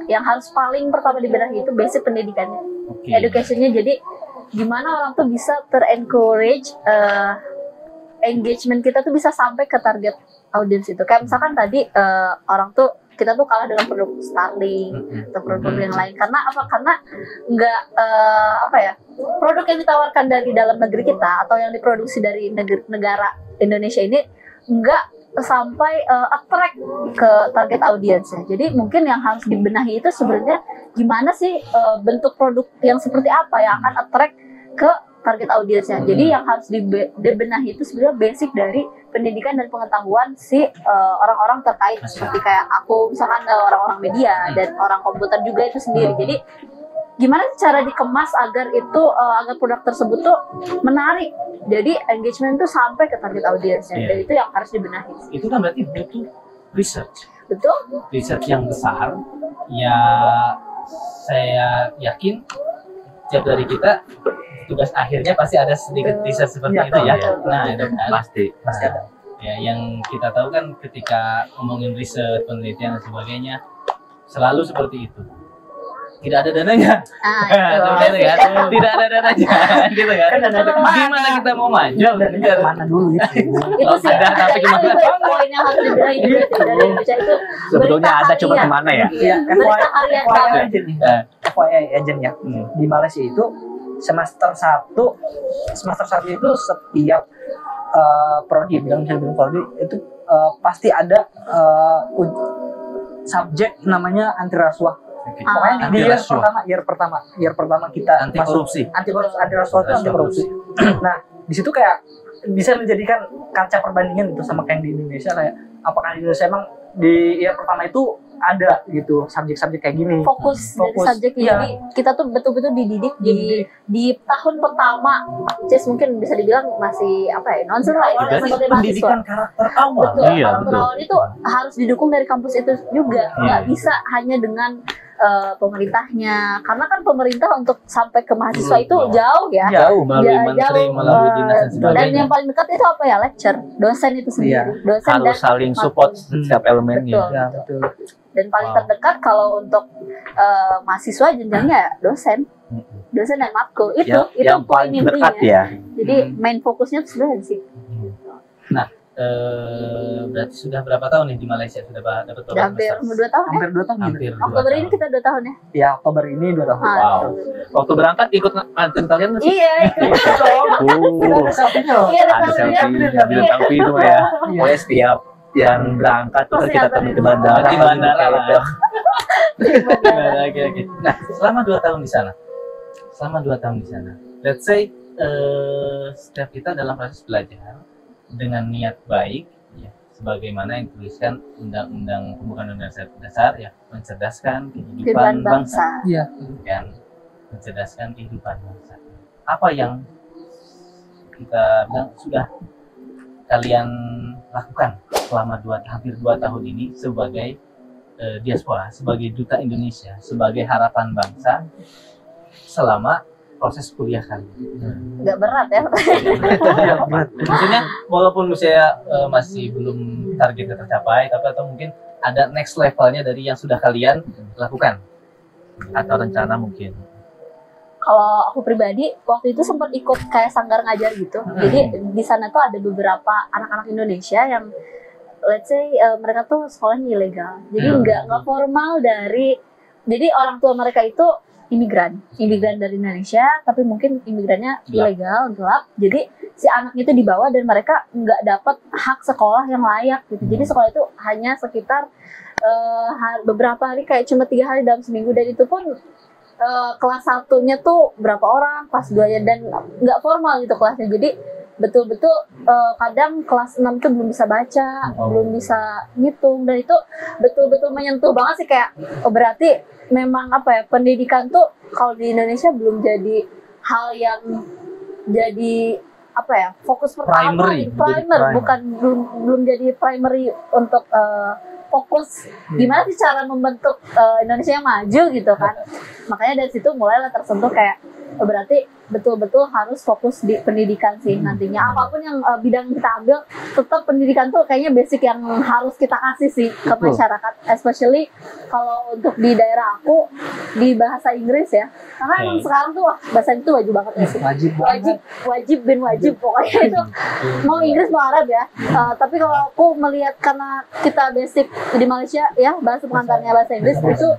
yang harus paling pertama dibenahi itu basic pendidikannya, educationnya. Jadi gimana orang tuh bisa ter-encourage engagement kita tuh bisa sampai ke target audiens itu. Kayak misalkan tadi orang tuh, kita tuh kalah dengan produk Starlink atau produk yang lain. Karena apa? Karena nggak produk yang ditawarkan dari dalam negeri kita atau yang diproduksi dari negara Indonesia ini nggak sampai attract ke target audiensnya. Jadi mungkin yang harus dibenahi itu sebenarnya gimana sih bentuk produk yang seperti apa yang akan attract ke target audiensnya. Jadi yang harus dibenahi itu sebenarnya basic dari pendidikan dan pengetahuan si orang-orang terkait, seperti kayak aku misalkan orang-orang media dan orang komputer juga itu sendiri. Jadi gimana cara dikemas agar itu agar produk tersebut tuh menarik, jadi engagement tuh sampai ke target audiensnya. Dan itu yang harus dibenahi. Itu kan berarti butuh research. Betul? Research yang besar. Ya saya yakin tiap dari kita tugas akhirnya pasti ada sedikit research seperti itu ya. Nah itu kan Pasti ada. Ya, yang kita tahu kan ketika ngomongin riset, penelitian dan sebagainya selalu seperti itu. Tidak ada dananya. Tidak ada dananya, gitu kan? Gimana kita mau maju? Mana dulu gitu. Itu sih. Tapi gimana? Poin yang harus dibenahi juga dari Indonesia itu. Sebetulnya ada, cuma kemana ya? Iya, Berita harian kami. FYI agent ya. Di Malaysia itu semester 1 itu setiap prodi, bilang prodi itu pasti ada subjek namanya anti rasuah. Pokoknya di year pertama kita anti korupsi. Anti rasuah itu anti korupsi. Nah, di situ kayak bisa menjadikan kaca perbandingan gitu sama kayak di Indonesia, kayak apakah di Indonesia emang di year pertama itu ada gitu subjek-subjek kayak gini. Fokus dari subjek ini. Jadi kita tuh betul-betul dididik di tahun pertama. Just mungkin bisa dibilang masih nonsen lah ya, sebagai pendidikan karakter awal. Betul, karakter awal itu harus didukung dari kampus itu juga. Nggak bisa hanya dengan pemerintahnya, karena kan pemerintah untuk sampai ke mahasiswa itu jauh ya. Jauh melalui menteri, melalui dinas dan sebagainya. Dan yang paling dekat itu apa ya? Lecture, dosen itu sendiri. Dosen harus saling support setiap elemennya. Betul. Dan paling terdekat kalau untuk mahasiswa jenjangnya dosen dan matkul itu yang poin paling intinya. dekat ya. Jadi main fokusnya sebenarnya di situ. Nah, berarti sudah berapa tahun nih di Malaysia sudah dapat program Hampir master? 2 tahun ya. Hampir 2 tahun. Hampir 2 Oktober ini kita 2 tahun ya. Ya, Oktober ini 2 tahun. Wow. Waktu berangkat ikut nganterin kalian nggak sih? Iya, Ada selfie-nya loh. iya, Ada selfie, ambil selfie itu ya. Pokoknya setiap yang berangkat tuh kita temuin di bandara. Di bandara lah. Oke. Nah, selama 2 tahun di sana. Let's say setiap kita dalam proses belajar dengan niat baik, ya, sebagaimana yang dituliskan Undang-Undang Pembukaan Dasar ya, mencerdaskan kehidupan bangsa. Iya. Dan mencerdaskan kehidupan bangsa. Apa yang kita bilang sudah kalian lakukan selama hampir 2 tahun ini sebagai diaspora, sebagai duta Indonesia, sebagai harapan bangsa selama proses kuliah kalian? Nggak berat ya. Maksudnya walaupun misalnya masih belum targetnya tercapai, tapi atau mungkin ada next levelnya dari yang sudah kalian lakukan Atau rencana mungkin. Kalau aku pribadi waktu itu sempat ikut kayak sanggar ngajar gitu. Jadi di sana tuh ada beberapa anak-anak Indonesia yang let's say mereka tuh sekolahnya ilegal. Jadi nggak formal dari, jadi orang tua mereka itu imigran dari Indonesia, tapi mungkin imigrannya ilegal, gelap. Jadi si anak itu dibawa dan mereka nggak dapat hak sekolah yang layak gitu. Jadi sekolah itu hanya sekitar beberapa hari, kayak cuma 3 hari dalam seminggu, dan itu pun kelas 1-nya tuh berapa orang, kelas 2-nya, dan nggak formal gitu kelasnya. Jadi betul-betul kadang kelas 6 tuh belum bisa baca, belum bisa ngitung, dan itu betul-betul menyentuh banget sih, kayak berarti memang pendidikan tuh kalau di Indonesia belum jadi hal yang jadi fokus pertama, primer. Bukan belum jadi primary untuk fokus gimana sih cara membentuk Indonesia yang maju gitu kan. Makanya dari situ mulailah tersentuh kayak berarti betul-betul harus fokus di pendidikan sih nantinya. Apapun yang bidang kita ambil, tetap pendidikan tuh kayaknya basic yang harus kita kasih sih ke masyarakat, especially kalau untuk di daerah aku di bahasa Inggris ya. Karena emang sekarang tuh bahasa itu wajib banget ya sih. Wajib pokoknya itu mau Inggris mau Arab ya. Tapi kalau aku melihat karena kita basic di Malaysia ya, bahasa pengantarnya bahasa Inggris itu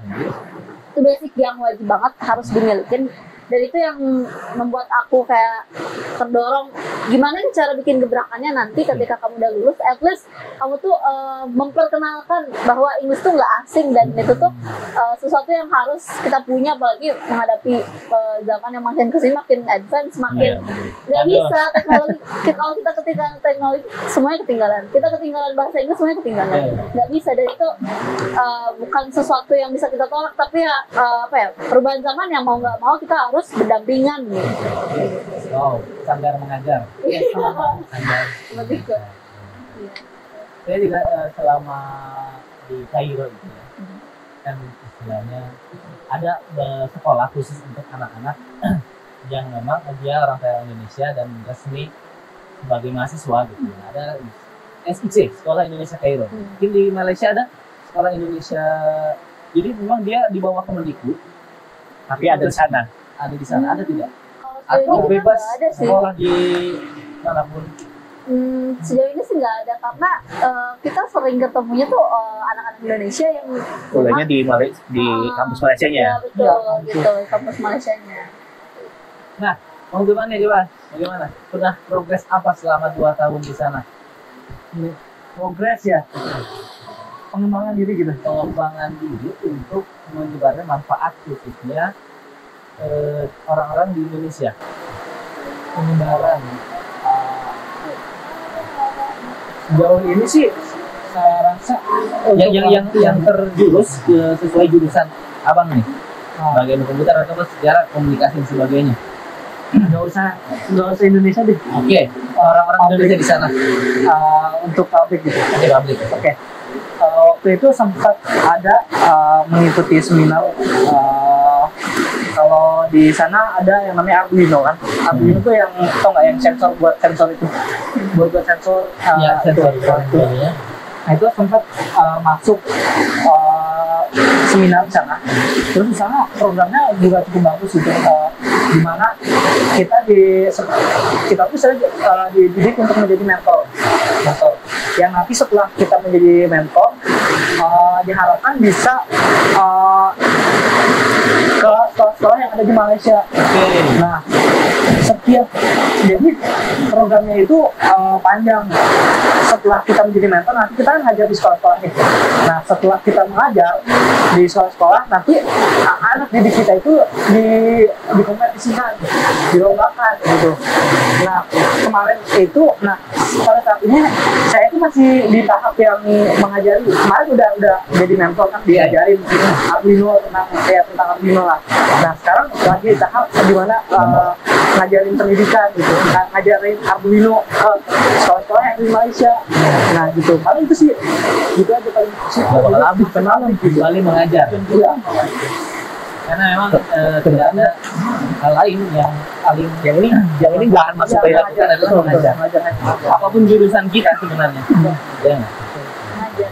basic yang wajib banget harus dimilikin. Dan itu yang membuat aku kayak terdorong gimana nih cara bikin gebrakannya nanti ketika kamu udah lulus, at least kamu tuh memperkenalkan bahwa Inggris tuh nggak asing dan itu tuh sesuatu yang harus kita punya, apalagi menghadapi zaman yang makin kesini makin advance, makin nggak bisa teknologi. Kalau kita ketinggalan teknologi, semuanya ketinggalan. Kita ketinggalan bahasa Inggris, semuanya ketinggalan. Nggak bisa, dan itu bukan sesuatu yang bisa kita tolak, tapi ya perubahan zaman yang mau nggak mau kita harus berdampingan gitu. Wow, sambil mengajar. Lebih ke. Saya juga selama di Kairo itu ya, kan istilahnya ada sekolah khusus untuk anak-anak yang memang dia orang kaya Indonesia dan resmi sebagai mahasiswa gitu. Ada SIC, Sekolah Indonesia Kairo. Mungkin di Malaysia ada Sekolah Indonesia. Jadi memang dia di bawah Kemendikbud. Tapi ada di sana. Ada di sana, ada tidak? Atau bebas ada sih. sekolah di manapun? Sejauh ini sih nggak ada, karena kita sering ketemunya tuh anak-anak Indonesia yang kuliahnya di kampus Malaysianya. Ya, betul, gitu, kampus Malaysianya. Nah, mau gimana coba? Bagaimana? Sudah progres apa selama 2 tahun di sana? Progres ya. Pengembangan diri gitu. Pengembangan diri untuk menyebarkan manfaat khususnya orang-orang di Indonesia. Penyebaran. Sejauh ini sih saya rasa yang terjurus sesuai jurusan abang nih, bagian komputer atau sejarah komunikasi dan sebagainya. nggak usah Indonesia deh. Oke, orang-orang Indonesia di sana Untuk publik gitu. publik. Oke. Waktu itu sempat ada mengikuti seminar. Kalau di sana ada yang namanya Arduino kan. Arduino itu yang tau nggak, yang sensor itu, buat sensor. Sensor. Nah itu sempat masuk seminar di sana. Terus di sana programnya juga cukup bagus gitu. Di mana kita tuh dididik untuk menjadi mentor. Yang nanti setelah kita menjadi mentor, diharapkan bisa ke sekolah-sekolah yang ada di Malaysia. Nah, jadi programnya itu panjang. Setelah kita menjadi mentor, nanti kita kan ngajar di sekolah-sekolah nih. Nah, setelah kita mengajar di sekolah-sekolah, nanti anak didik kita itu dikompetisikan, dilombakan gitu. Nah, kemarin itu, pada saat ini saya itu masih di tahap yang mengajari. Kemarin udah jadi mentor kan, diajarin Arduino tentang Arduino lah. Nah, sekarang lagi di tahap di mana ngajarin pendidikan gitu, ngajarin Arduino ke sekolah-sekolah yang di Malaysia. Nah gitu, paling itu sih gitu aja paling sih. Lebih kenal kecuali mengajar. Iya. Karena memang tidak ada hal lain yang paling Yang ini nggak akan masuk ke lakukan adalah mengajar. Apapun jurusan kita sebenarnya. Ya. Mengajar.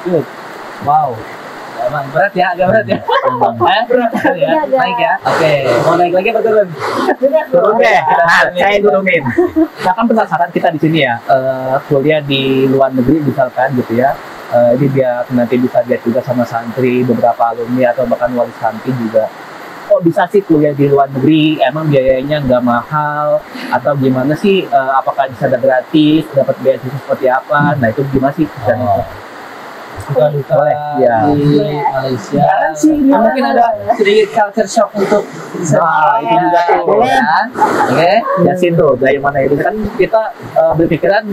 Good. Wow. Emang berat ya, agak berat ya. Berat ya. Naik ya. Oke, mau naik lagi apa turun? Turun deh. Nah, saya turunin. Nah, kan penasaran kita di sini ya, kuliah di luar negeri misalkan gitu ya. Ini biar nanti bisa lihat juga sama santri, beberapa alumni atau bahkan wali santri juga. Kok bisa sih kuliah di luar negeri? Emang biayanya nggak mahal atau gimana sih? Apakah bisa ada gratis? Dapat beasiswa seperti apa? Nah itu gimana sih? Duka Boleh, ya. di Malaysia. Jarang sih, Mungkin ada sedikit culture shock untuk bisa itu juga tuh. ya. Oke. Yasin tuh dari mana itu kan kita berpikiran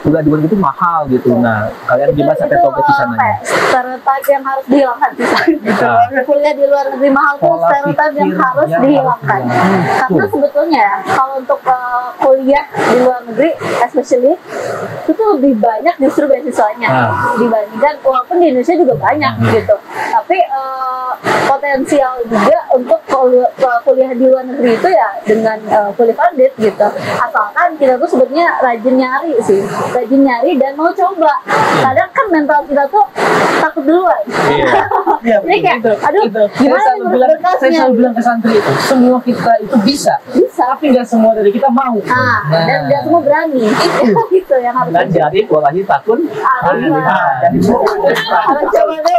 kuliah di luar itu mahal gitu. Nah, kalian gimana sampai tahu ke sana? Stereotip yang harus dihilangkan sih. Gitu. Kuliah di luar negeri mahal tuh Pola stereotip yang pikir harus yang dihilangkan. Karena sebetulnya kalau untuk kuliah di luar negeri, especially itu tuh lebih banyak justru beasiswanya dibandingkan, walaupun di Indonesia juga banyak gitu. Tapi potensial juga untuk kuliah di luar negeri itu ya dengan fully funded gitu. Asalkan kita tuh sebetulnya rajin nyari sih. Rajin nyari dan mau coba. Kadang kan mental kita tuh takut duluan. Iya. Jadi kayak, aduh, gimana nih berkasnya? Saya selalu bilang ke santri itu, semua kita itu bisa, Tapi nggak semua dari kita mau. dan nggak semua berani. Itu yang harus Dan jadi walahi takun. harus coba deh.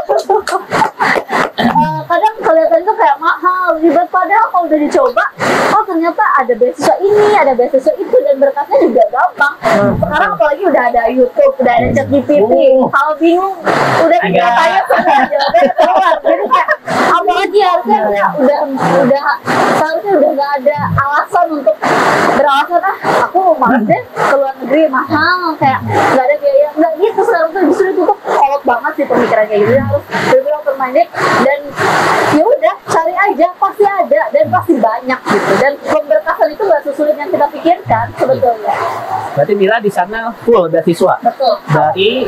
Kadang kelihatan tuh kayak mahal, ribet, padahal kalau udah dicoba, oh ternyata ada beasiswa ini, ada beasiswa itu, dan berkasnya juga gampang. Sekarang apalagi udah ada YouTube, udah ada ChatGPT, kalau bingung udah tinggal tanya sama jawabannya keluar. Jadi kayak apalagi harusnya udah seharusnya udah nggak ada alasan untuk beralasan aku malas deh ke luar negeri mahal, kayak nggak ada biaya, nggak gitu. Sekarang tuh justru itu tuh kolot banget sih pemikiran kayak gitu. Harus benar-benar open-minded dan ya udah cari aja, pasti ada dan pasti banyak gitu. Dan pemberkasan itu nggak sesulit yang kita pikirkan sebetulnya. Berarti Mila di sana full beasiswa. Betul. Dari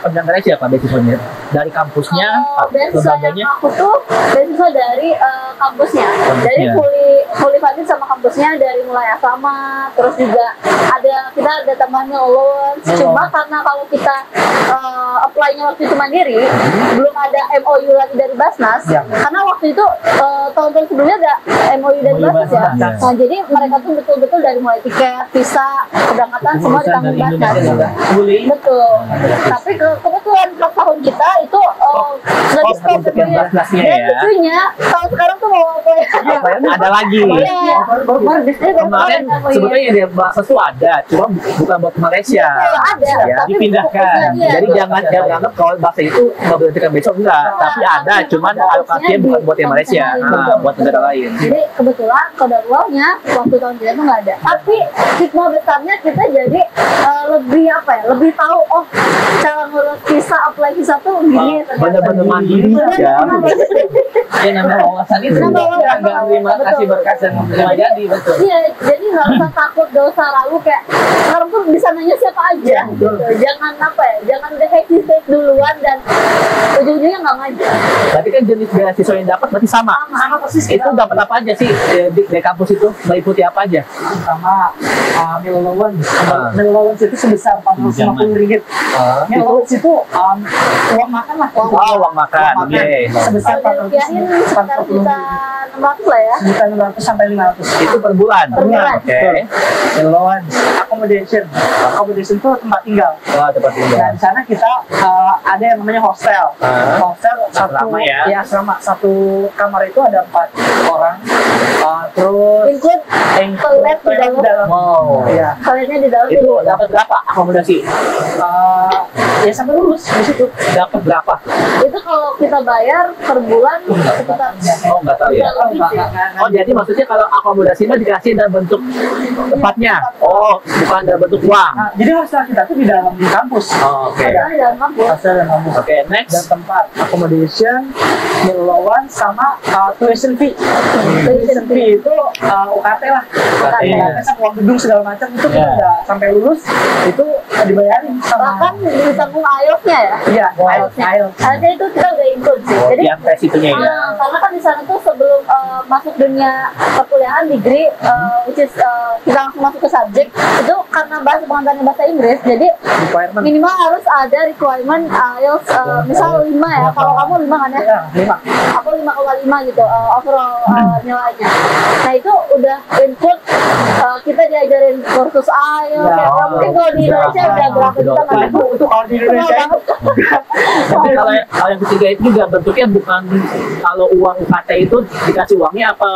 pendengarnya siapa beasiswanya? Dari kampusnya, beasiswa yang aku tuh beasiswa dari kampusnya, dari fully funded sama kampusnya, dari mulai asrama, terus juga kita ada tambahannya allowance. Cuma karena kalau kita apply-nya waktu itu mandiri, belum ada MOU lagi dari Basnas, karena waktu itu tahun-tahun sebelumnya ada MOU dari Basnas ya. Nah jadi mereka tuh betul-betul dari mulai tiket, visa, keberangkatan semua ditanggung Basnas. Betul. Tapi kebetulan pas tahun kita itu nggak di stop sebenarnya. Dan lucunya tahun sekarang tuh mau apa ya? Ada lagi. Kemarin sebetulnya dia bahasa itu ada, cuma bukan buat Malaysia. Ada, ya, dipindahkan. Jadi jangan anggap kalau bahasa itu nggak boleh ditekan besok, enggak. Tapi ada, cuman alokasinya bukan buat yang Malaysia, buat negara lain. Jadi kebetulan kodarullahnya waktu tahun kita tuh nggak ada. Tapi hikmah besarnya kita jadi lebih apa ya? Lebih tahu cara ngurus visa, apply visa tuh gini. Bener-bener mandiri ya. Ya namanya wawasan itu. Nggak terima kasih berkas dan nggak jadi, betul. Iya, jadi nggak usah takut, nggak usah ragu, kayak sekarang tuh bisa nanya siapa aja. Gitu. Jangan apa ya? Jangan udah hesitate duluan dan ujung-ujungnya nggak ngajar. Berarti kan jenis beasiswa yang dapat berarti sama. Sama persis. Itu dapat apa aja sih di kampus itu? Meliputi apa aja? Pertama meal allowance. Meal allowance itu sebesar 450 ringgit. Meal allowance itu uang makan lah. Uang makan. Oke. Sebesar Kalau dirupiahin sekitar juta 600 lah ya. Juta 600 sampai 500. Itu per bulan. Per bulan. Oke. Meal allowance, accommodation. Accommodation itu tempat tinggal. Tempat tinggal. Dan di sana kita ada yang namanya hostel. Hostel asrama ya. Ya asrama, satu kamar itu ada 4 orang. Terus Include toilet di dalam. Wow. Iya. Toiletnya di dalam. Itu dapat berapa akomodasi? Ya sampai lulus di situ. Dapat berapa? Itu kalau kita bayar per bulan sekitar Nggak tahu ya. Jadi maksudnya kalau akomodasinya dikasih dalam bentuk tempatnya. Bukan dalam bentuk uang. Jadi hostel kita tuh di dalam kampus. Oke. ada di dalam kampus. Hostel dalam kampus. Oke, next. Dan tempat accommodation, meal allowance, sama tuition fee. Tuition fee itu UKT lah. UKT sama uang gedung segala macam itu kita udah sampai lulus itu dibayarin sama. Bahkan ditanggung IELTS-nya ya. Iya, IELTS-nya. Ada itu kita udah include sih. Jadi yang tes itunya ya. karena kan di sana tuh sebelum masuk dunia perkuliahan degree, which is kita langsung masuk ke subjek itu karena pengantarnya bahasa Inggris, jadi minimal harus ada requirement IELTS misal 5 ya. Kalau kamu 5 kan ya? 5. Aku 5,5 gitu overall nilainya. Nah itu udah include kita diajarin kursus IELTS. Ya, mungkin kalau di Indonesia udah berapa juta kan? Itu kalau di Indonesia itu. Tapi kalau yang ketiga itu juga bentuknya bukan kalau uang UKT itu dikasih uangnya apa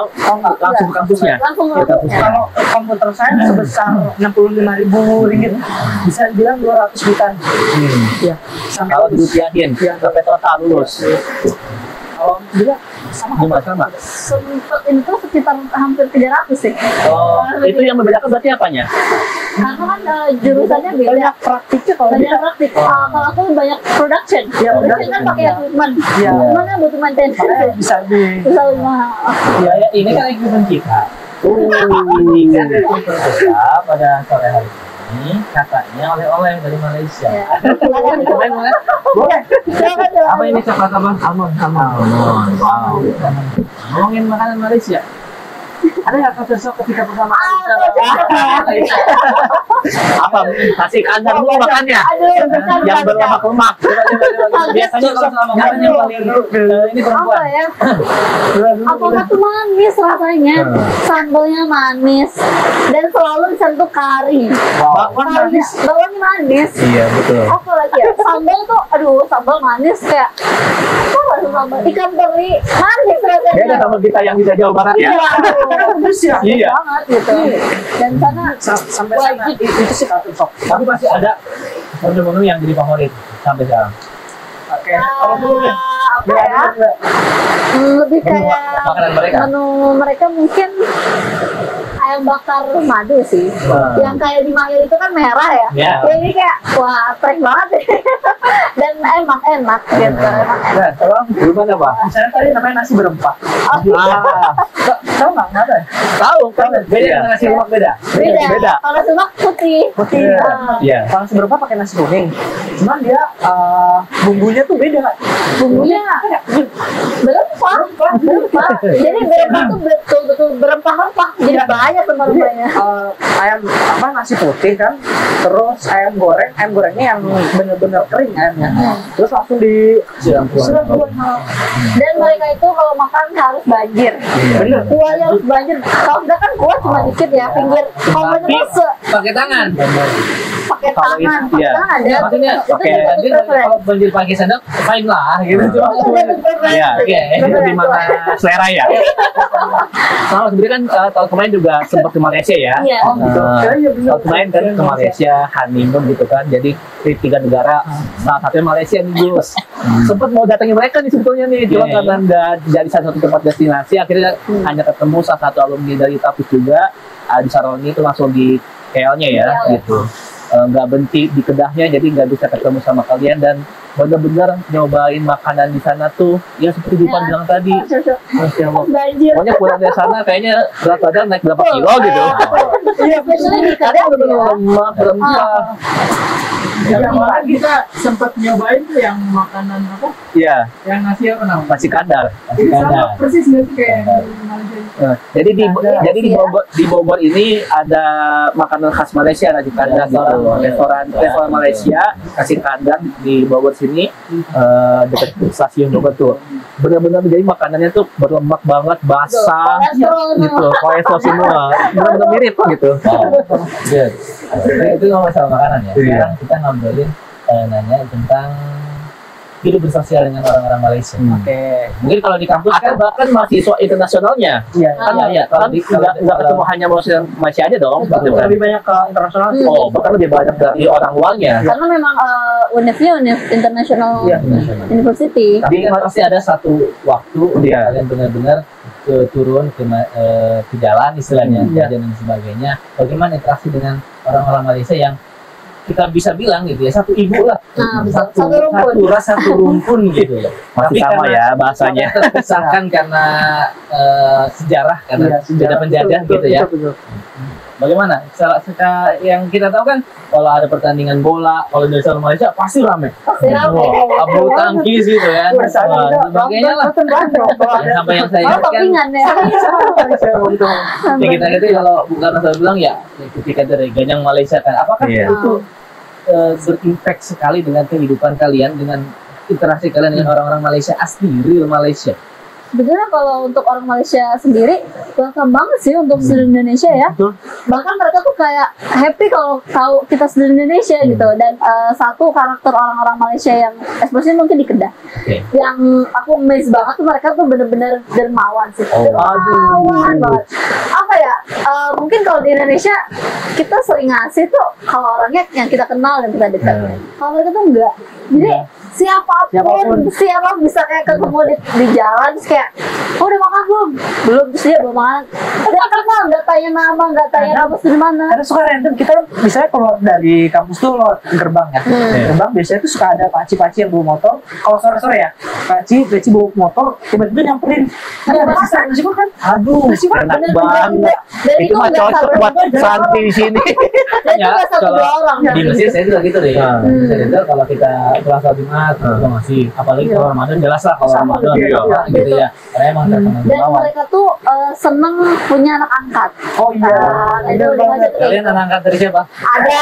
langsung ke kampusnya? Langsung ke kampusnya. Kalau komputer science sebesar 65.000 ringgit, bisa dibilang 200 juta. Ya. Kalau dirupiahin sampai total lulus. Kalau juga sama. Sempet itu sekitar hampir 300 sih. Itu yang membedakan berarti apanya? Karena kan jurusannya beda. Banyak praktiknya kalau Banyak praktik. Kalau aku banyak production. Production kan pakai equipment. Equipment kan butuh maintenance. bisa lebih mahal. Ya, ini kan equipment kita. Ini kan equipment kita pada sore hari ini katanya oleh-oleh dari Malaysia. boleh. Apa ini coklat apa? Almond. Wow. Ngomongin makanan Malaysia. Ada nggak culture shock ketika pertama kali Apa nasi kandar dulu makannya? Yang berlemak-lemak. Biasanya kalau selama makan yang paling ini perempuan. Apa ya? Apakah tuh manis rasanya? Sambalnya manis dan selalu disentuh kari. Bawangnya manis. Iya betul. Apa lagi ya? Sambal tuh, aduh, sambal manis kayak apa lah sambal ikan teri manis rasanya. Beda sama kita yang di Jawa Barat ya. Iya banget gitu. Dan sana sampai sana itu sih culture shock. Tapi pasti ada menu-menu yang jadi favorit sampai sekarang. Oke. Kalau dulu ya. apa ya? Lebih kayak Makanan mereka. menu mereka mungkin ayam bakar madu sih. Yang kayak di Mahir itu kan merah ya. Ini kayak wah trek banget ya. Dan enak gitu. Nah, tolong gimana Pak? Saya tadi namanya nasi berempah. Tahu nggak? Nggak ada. Tahu kan? Beda dengan nasi lemak beda. Beda. Kalau lemak putih. Iya. Kalau nasi berempah pakai nasi kuning. Cuman dia bumbunya tuh beda. Bumbunya berempah. Jadi berempah tuh betul-betul berempah-rempah. Jadi banyak rempah-rempahnya. Ayam apa nasi putih kan, terus ayam gorengnya yang bener-bener kering ayamnya, terus langsung di siram kuah. Dan mereka itu kalau makan harus banjir. Bener. Kuahnya harus banjir. Kalau enggak kan kuah cuma dikit ya, pinggir. Kalau mereka tuh Pakai tangan. pakai Kalau tangan, itu, iya. Ya, maksudnya pakai banjir kalau banjir pakai sendok fine lah gitu. Cuma Iya. oke. Itu di mana selera ya. Sama sebenarnya kan tahun kemarin juga sempat ke Malaysia ya. Iya. Tahun kemarin kan ke Malaysia honeymoon gitu kan. Jadi di 3 negara, salah satunya Malaysia nih Gus. Sempat mau datangin mereka nih sebetulnya nih, cuma karena nggak jadi satu tempat destinasi, akhirnya hanya ketemu salah satu alumni dari Tapis juga di Saroni itu langsung di KL-nya ya gitu. Nggak berhenti di kedahnya, jadi nggak bisa ketemu sama kalian dan benar-benar nyobain makanan di sana tuh ya seperti Dupan bilang tadi. Masya Allah. Banjir. Pokoknya pulang dari sana kayaknya berat badan naik berapa kilo gitu. Iya, especially di kadang Bener-bener lemak, berempah. Yang mana kita sempat nyobain tuh yang makanan apa? Iya, Yang nasi apa namanya? masih kadar. Ini sama persis nggak sih kayak yang di Malaysia? Jadi di Bogor ini ada makanan khas Malaysia nasi kandar gitu. Restoran Malaysia nasi kandar di Bogor sini dekat stasiun Bogor tuh. Benar-benar jadi makanannya tuh berlemak banget, basah gitu, kolesterol semua. Benar-benar mirip gitu. Good. Itu ngomong masalah makanan ya. Sekarang kita ngobrolin nanya tentang hidup bersosial dengan orang-orang Malaysia. Oke. Mungkin kalau di kampus Atau kan bahkan mahasiswa internasionalnya. Iya. Kan nggak ketemu hanya Malaysia aja dong. Gitu kan. Lebih banyak ke internasional sih. Oh, bahkan lebih banyak dari orang luarnya. karena memang UNIF-nya UNIF International Iya. University. tapi kan pasti ada satu waktu Iya. kalian benar-benar turun ke jalan istilahnya Iya. jajan dan sebagainya. Bagaimana interaksi dengan orang-orang Malaysia yang kita bisa bilang gitu ya satu ibu lah, Nah, satu rumpun. satu ras satu rumpun gitu ya. Masih sama ya bahasanya. Terpisahkan karena sejarah karena beda penjajah gitu ya. Bagaimana? Yang kita tahu kan kalau ada pertandingan bola, kalau dari seluruh Malaysia pasti rame. Pasti rame. Bulu tangkis gitu ya. Dan sebagainya lah. Dan sampai yang saya ingat kan, Topingan ya. ya kita itu kalau bukan saya bilang ya ketika dari Ganyang Malaysia kan, apakah Iya. itu berimpact sekali dengan kehidupan kalian, dengan interaksi kalian dengan orang-orang Malaysia asli, real Malaysia? Sebetulnya kalau untuk orang Malaysia sendiri welcome banget sih untuk seluruh Indonesia ya. Bahkan mereka tuh kayak happy kalau tahu kita seluruh Indonesia gitu. Dan satu karakter orang-orang Malaysia yang especially mungkin di Kedah, yang aku amazed banget tuh mereka tuh bener-bener dermawan sih. Dermawan banget. Apa ya? Mungkin kalau di Indonesia kita sering ngasih tuh kalau orangnya yang kita kenal dan kita dekat. Kalau mereka tuh enggak. Jadi siapapun bisa kayak ketemu di jalan terus kayak udah makan belum terus dia belum makan, nggak kenal, nggak tanya nama, nggak tanya kampus dari mana. Karena suka random, kita misalnya keluar dari kampus tuh lewat gerbang ya. Gerbang biasanya tuh suka ada paci-paci yang bawa motor. Kalau sore-sore ya, paci bawa motor, tiba-tiba nyamperin. Ada nasi kan? Aduh, nasi Enak banget. Dan Itu mah nggak cocok satu- buat santri di sini. dan itu nggak satu dua orang. Di Mesir saya juga gitu deh. Saya juga kalau kita puasa Jumat kita masih, apalagi kalau Ramadan jelas lah kalau Ramadan gitu ya. Iya, karena emang terkenal Dan mereka tuh seneng punya anak angkat. Oh iya. Nah, itu di masjid kayak Kalian gitu. anak angkat dari siapa? Ada.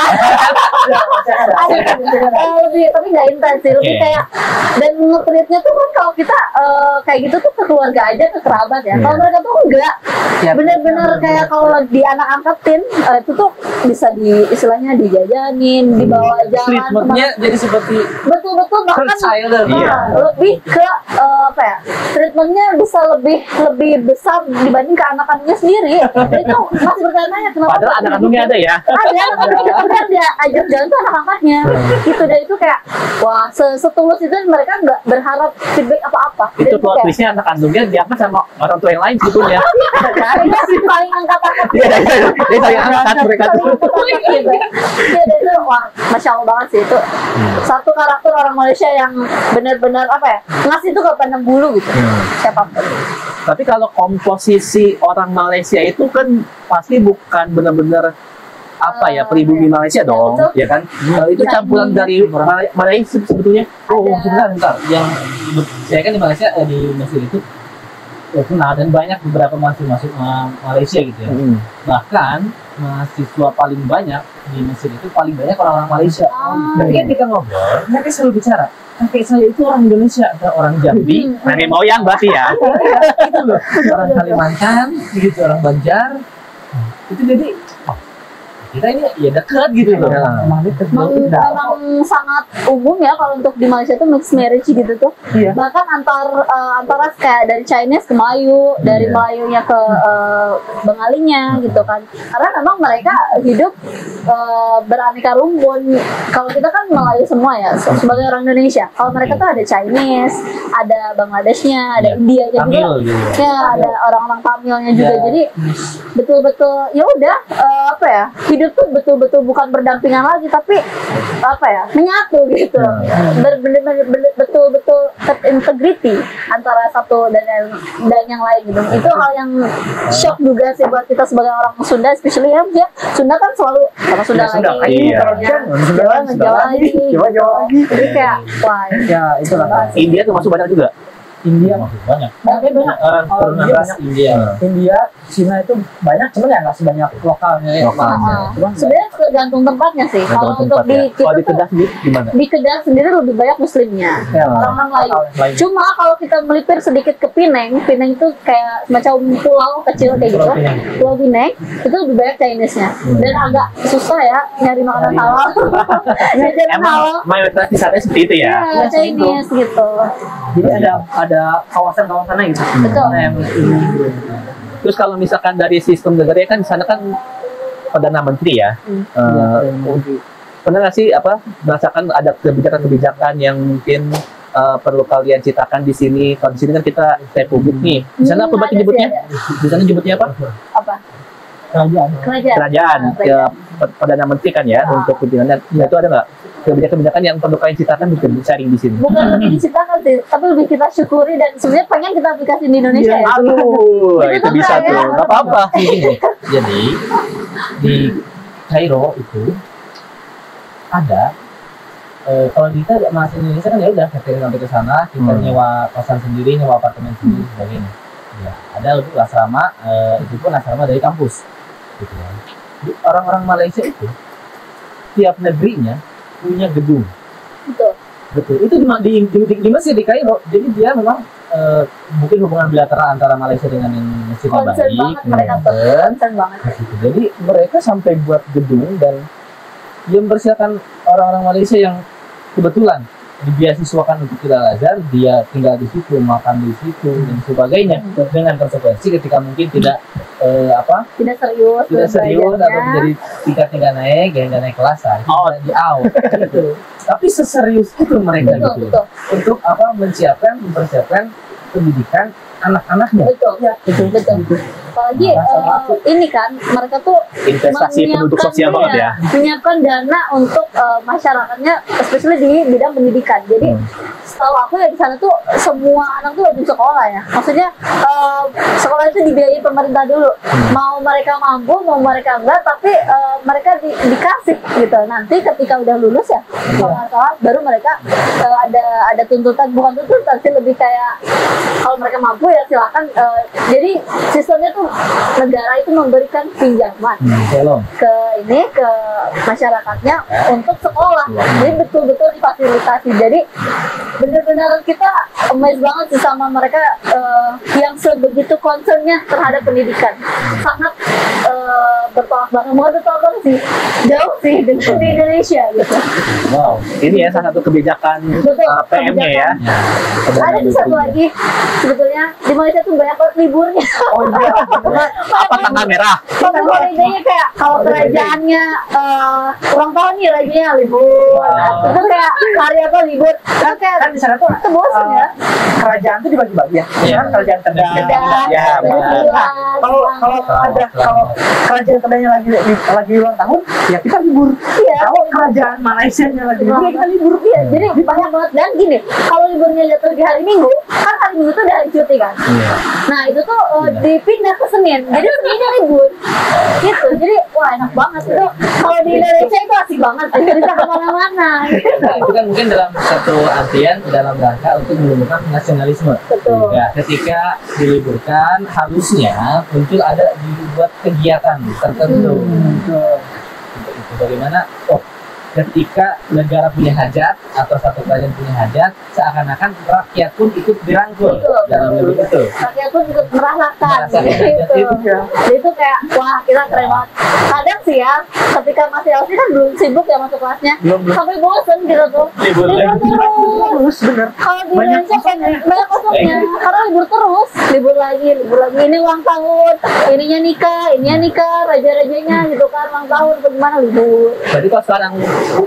Lebih tapi nggak intens sih, lebih Oke. kayak dan nge-treatnya tuh kan kalau kita kayak gitu tuh ke keluarga aja, ke kerabat ya. Kalau mereka tuh enggak, bener-bener kayak kalau di anak angkatin itu tuh bisa istilahnya dijajanin, dibawa jalan. Treatmentnya jadi seperti Betul-betul bahkan child. lebih ke apa ya, treatmentnya bisa lebih besar dibanding ke anak-anaknya sendiri. Jadi itu masih bertanya kenapa Padahal anak kandungnya ada ya. ada tapi yang dia ajak jalan tuh anak-anaknya gitu. Dan itu kayak wah, setulus itu mereka nggak berharap feedback apa-apa. Itu Dan plot kayak, twistnya anak kandungnya diangkat sama orang tua yang lain sebetulnya. kayaknya sih paling angkat-angkat Iya, dia saling angkat mereka tuh. gitu. Ya, dan itu wah, masya Allah banget sih itu. Satu karakter orang Malaysia yang benar-benar apa ya, ngasih tuh ke pandang bulu gitu. Siapapun. Tapi kalau komposisi orang Malaysia itu kan pasti bukan benar-benar apa ya, pribumi Malaysia dong, betul. ya kan? Itu campuran dari Malaysia sebetulnya. Oh, Ada. sebentar. Yang saya kan di Malaysia di Mesir itu kenal dan banyak beberapa mahasiswa Malaysia gitu ya. Bahkan mahasiswa paling banyak di Mesir itu paling banyak orang-orang Malaysia. Ketika kita ngobrol, mereka selalu bicara, kakek saya itu orang Indonesia atau orang Jambi, Nenek moyang berarti ya. itu loh, orang Kalimantan, gitu, orang Banjar. Itu jadi kita ini ya dekat gitu loh. Emang deket Memang sangat umum ya kalau untuk di Malaysia tuh mixed marriage gitu tuh. Iya. Bahkan antara kayak dari Chinese ke Melayu, dari Melayunya ke Bengalinya gitu kan. Karena memang mereka hidup beraneka rumpun. Kalau kita kan Melayu semua ya sebagai orang Indonesia. Kalau mereka tuh ada Chinese, ada Bangladeshnya, ada India juga. Tamil gitu. Ya, ada orang-orang Tamilnya juga. Jadi betul-betul ya udah apa ya, hidup tuh betul-betul bukan berdampingan lagi tapi apa ya, menyatu gitu. Bener-bener betul-betul terintegrity antara satu dan yang lain gitu. Itu hal yang shock juga sih buat kita sebagai orang Sunda, especially ya Sunda kan selalu sama Sunda Sunda, lagi, iya. Jawa lagi, Jawa lagi. jadi kayak wah Ya itulah. India tuh masuk banyak juga. India, Banyak. banyak. Kalau Keturunan India ras India. India, Cina itu banyak, cuman ya nggak sebanyak lokalnya ya. Cuman sebenarnya tergantung tempatnya sih. Kalau untuk di Kalau di kita tuh, Kedah sendiri gimana? di Kedah sendiri lebih banyak muslimnya, Ya, orang Melayu. Melayu. Cuma kalau kita melipir sedikit ke Pineng itu kayak semacam pulau kecil kayak gitu. Pulau Pineng itu lebih banyak Chinese-nya. Dan agak susah ya nyari makanan halal. Jajanan halal. Emang mayoritas di sana seperti itu ya? Ya, Chinese gitu. Jadi ada kawasan-kawasannya gitu. Betul. Nah, yang ini. Terus kalau misalkan dari sistem negara kan di sana kan Perdana Menteri ya. Pernah nggak sih merasakan ada kebijakan-kebijakan yang mungkin perlu kalian ciptakan di sini? Kalau di sini kan kita republik nih. Di sana apa berarti ada sih, nyebutnya? ada. Di sana nyebutnya apa? Apa? Kerajaan. Kerajaan. Ya, Perdana Menteri kan ya untuk pimpinannya. Nah, itu ada nggak kebijakan-kebijakan yang perlu kalian ciptakan mungkin sharing di sini? Bukan lebih diciptakan sih, tapi lebih kita syukuri dan sebenarnya pengen kita aplikasi di Indonesia ya. Aduh, Itu itu tuh bisa kayak- tuh. Nggak apa-apa. Jadi di Kairo itu ada kalau kita masih Indonesia kan ya udah catering sampai ke sana, kita nyewa kosan sendiri, nyewa apartemen sendiri sebagainya. Ya, ada untuk asrama, itu pun asrama dari kampus. Gitu ya. Jadi, orang-orang Malaysia itu tiap negerinya punya gedung. Betul. Betul. Itu di Mesir, di Kairo. Jadi dia memang mungkin hubungan bilateral antara Malaysia dengan yang Mesir Concern baik. banget mereka tuh, concern banget. Gitu. Jadi mereka sampai buat gedung dan dia mempersiapkan orang-orang Malaysia yang kebetulan dibiasiswakan untuk tidak Al-Azhar, dia tinggal di situ, makan di situ dan sebagainya, dengan konsekuensi ketika mungkin tidak Tidak serius. tidak serius atau belajarnya. menjadi tingkat naik, nggak naik kelas lah, di out gitu. Tapi seserius itu mereka Betul, gitu betul. untuk mempersiapkan pendidikan anak-anaknya. Betul. Ya, betul. Betul. apalagi ini kan mereka tuh investasi penduduk sosial banget ya. Menyiapkan dana untuk masyarakatnya, especially di bidang pendidikan. Jadi setahu aku ya di sana tuh semua anak tuh wajib sekolah ya. Maksudnya sekolah itu dibiayai pemerintah dulu. Mau mereka mampu, mau mereka enggak, tapi mereka dikasih gitu. Nanti ketika udah lulus ya, kalau nggak salah, baru mereka ada tuntutan, bukan tuntutan sih, lebih kayak kalau mereka mampu ya silakan. Jadi sistemnya tuh negara itu memberikan pinjaman ke masyarakatnya untuk sekolah. Jadi betul-betul difasilitasi. Jadi benar-benar kita amazed banget sih sama mereka yang sebegitu concernnya terhadap pendidikan. Sangat bertolak belakang, mau bertolak belakang sih, jauh sih dengan di Indonesia gitu. Wow, ini ya salah satu kebijakan PM-nya ya. Ada tuh satu lagi, sebetulnya di Malaysia tuh banyak banget liburnya. Oh iya, Apa tanggal merah? Tapi holidaynya kayak kalau kerajaannya ulang tahun nih rajanya libur. Itu kayak hari apa libur. Itu kayak kan di sana tuh itu bosan ya. kerajaan tuh dibagi-bagi ya. Kan kerajaan Kedah. Ya, Kalau kerajaan Kedahnya lagi ulang tahun, ya kita libur. Iya. Kalau kerajaan Malaysia-nya lagi libur, ya kita libur. Iya, jadi banyak banget. Dan gini, kalau liburnya jatuh di hari Minggu, kan hari Minggu tuh udah hari cuti kan. Nah itu tuh dipindah ke Senin, jadi Seninnya libur. Gitu, jadi wah enak banget itu. Kalau di Indonesia itu asik banget, bisa kemana-mana. Nah, itu kan mungkin dalam satu artian dalam rangka untuk menumbuhkan nasionalisme. Betul. Ya, ketika diliburkan harusnya muncul ada dibuat kegiatan tertentu. Untuk itu bagaimana? Oh, ketika negara punya hajat atau satu kerajaan punya hajat, seakan-akan rakyat pun ikut dirangkul dalam lebih itu. Rakyat pun ikut merasakan Merasakan gitu. Jadi itu kayak wah kita keren banget. Kadang sih ya, ketika masih LC kan belum sibuk ya masuk kelasnya, sampai bosen gitu tuh. Libur Terus bener. Kalau di Indonesia kan banyak kosongnya, karena libur terus, libur lagi. Ini ulang tahun, ininya nikah, raja-rajanya gitu kan ulang tahun, bagaimana libur? Berarti kalau sekarang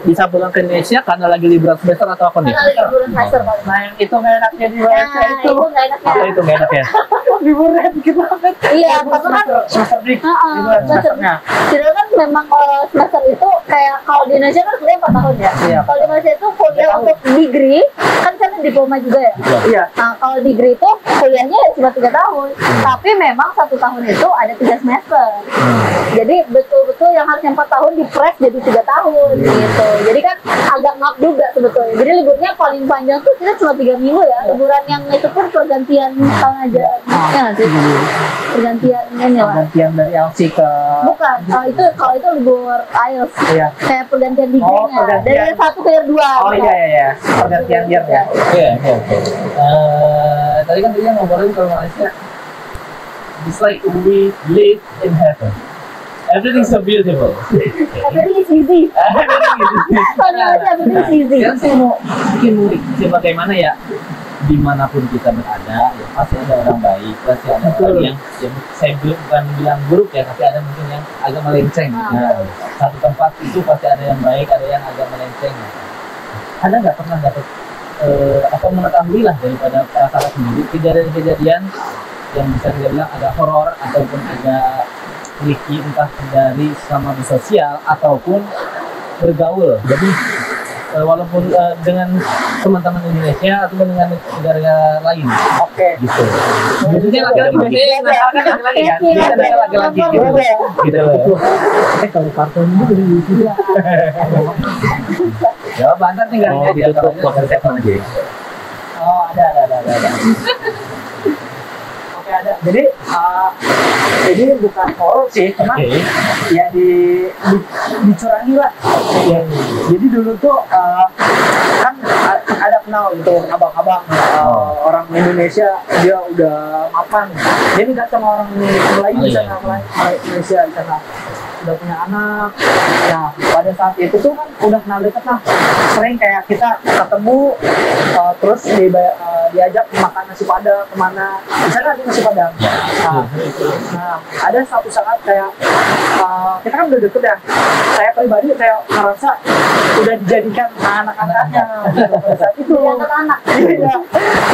bisa pulang ke Indonesia karena lagi liburan semester atau apa nih? Karena liburan semester paling. Nah yang itu nggak enaknya di Malaysia Nah, itu itu nggak enaknya. Apa itu nggak enak ya? liburnya dikit banget. Iya, karena kan semester break. semester. Semesternya. Jadi kan memang semester itu kayak kalau di Indonesia kan kuliah 4 tahun ya. Iya. Kalau di Malaysia itu kuliah untuk degree kan diploma juga ya. Iya. Nah, kalau degree itu kuliahnya cuma 3 tahun. Tapi memang 1 tahun itu ada 3 semester. Jadi betul-betul yang harusnya 4 tahun di-press jadi 3 tahun gitu. Jadi kan agak ngap juga sebetulnya. Jadi liburnya paling panjang tuh kita cuma 3 minggu ya. Liburan yang itu pun pergantian tahun aja. Ya nggak sih? Pergantian ini lah. Gantian dari LC ke Bukan, kalau itu libur IELTS. Iya. Kayak pergantian degree-nya. pergantian. Dari year 1 ke year 2. Oh iya. Pergantian year ya. Oke. Tadi kan dia ngobrolin kalau Malaysia, it's like we live in heaven. Everything's so beautiful. Everything is easy. Kalau di Malaysia everything is easy. Sekarang saya mau bikin mudik. Bagaimana ya, dimanapun kita berada, ya pasti ada orang baik, pasti ada orang yang saya bukan bilang buruk ya, tapi ada mungkin yang agak melenceng. Nah, satu tempat itu pasti ada yang baik, ada yang agak melenceng. Ada nggak pernah dapat apa mengetahui lah daripada perasaan sendiri kejadian-kejadian yang bisa kita bilang agak horor ataupun agak tricky, entah dari sama di sosial ataupun bergaul. Jadi walaupun dengan teman-teman Indonesia atau dengan negara lain. Oke. Gitu. Biasanya laki-laki biasanya laki-laki kan. Biasanya laki-laki gitu. Kalau karton itu juga. Ya, bantar tinggal Ditutup konsep aja. Oh ada. Oke ada. Jadi ini bukan horor sih, cuma ya dicurangi lah. Jadi dulu tuh kan ada kenal gitu abang-abang orang Indonesia, dia udah mapan. Dia nggak sama orang Melayu di sana, Malaysia di sana. Udah punya anak. Nah pada saat itu tuh kan udah kenal deket lah, sering kayak kita ketemu terus diajak makan nasi padang kemana, di sana ada nasi padang. Nah ada satu saat kayak kita kan udah deket ya, saya pribadi saya ngerasa udah dijadikan anak-anaknya pada saat itu. Anak-anak.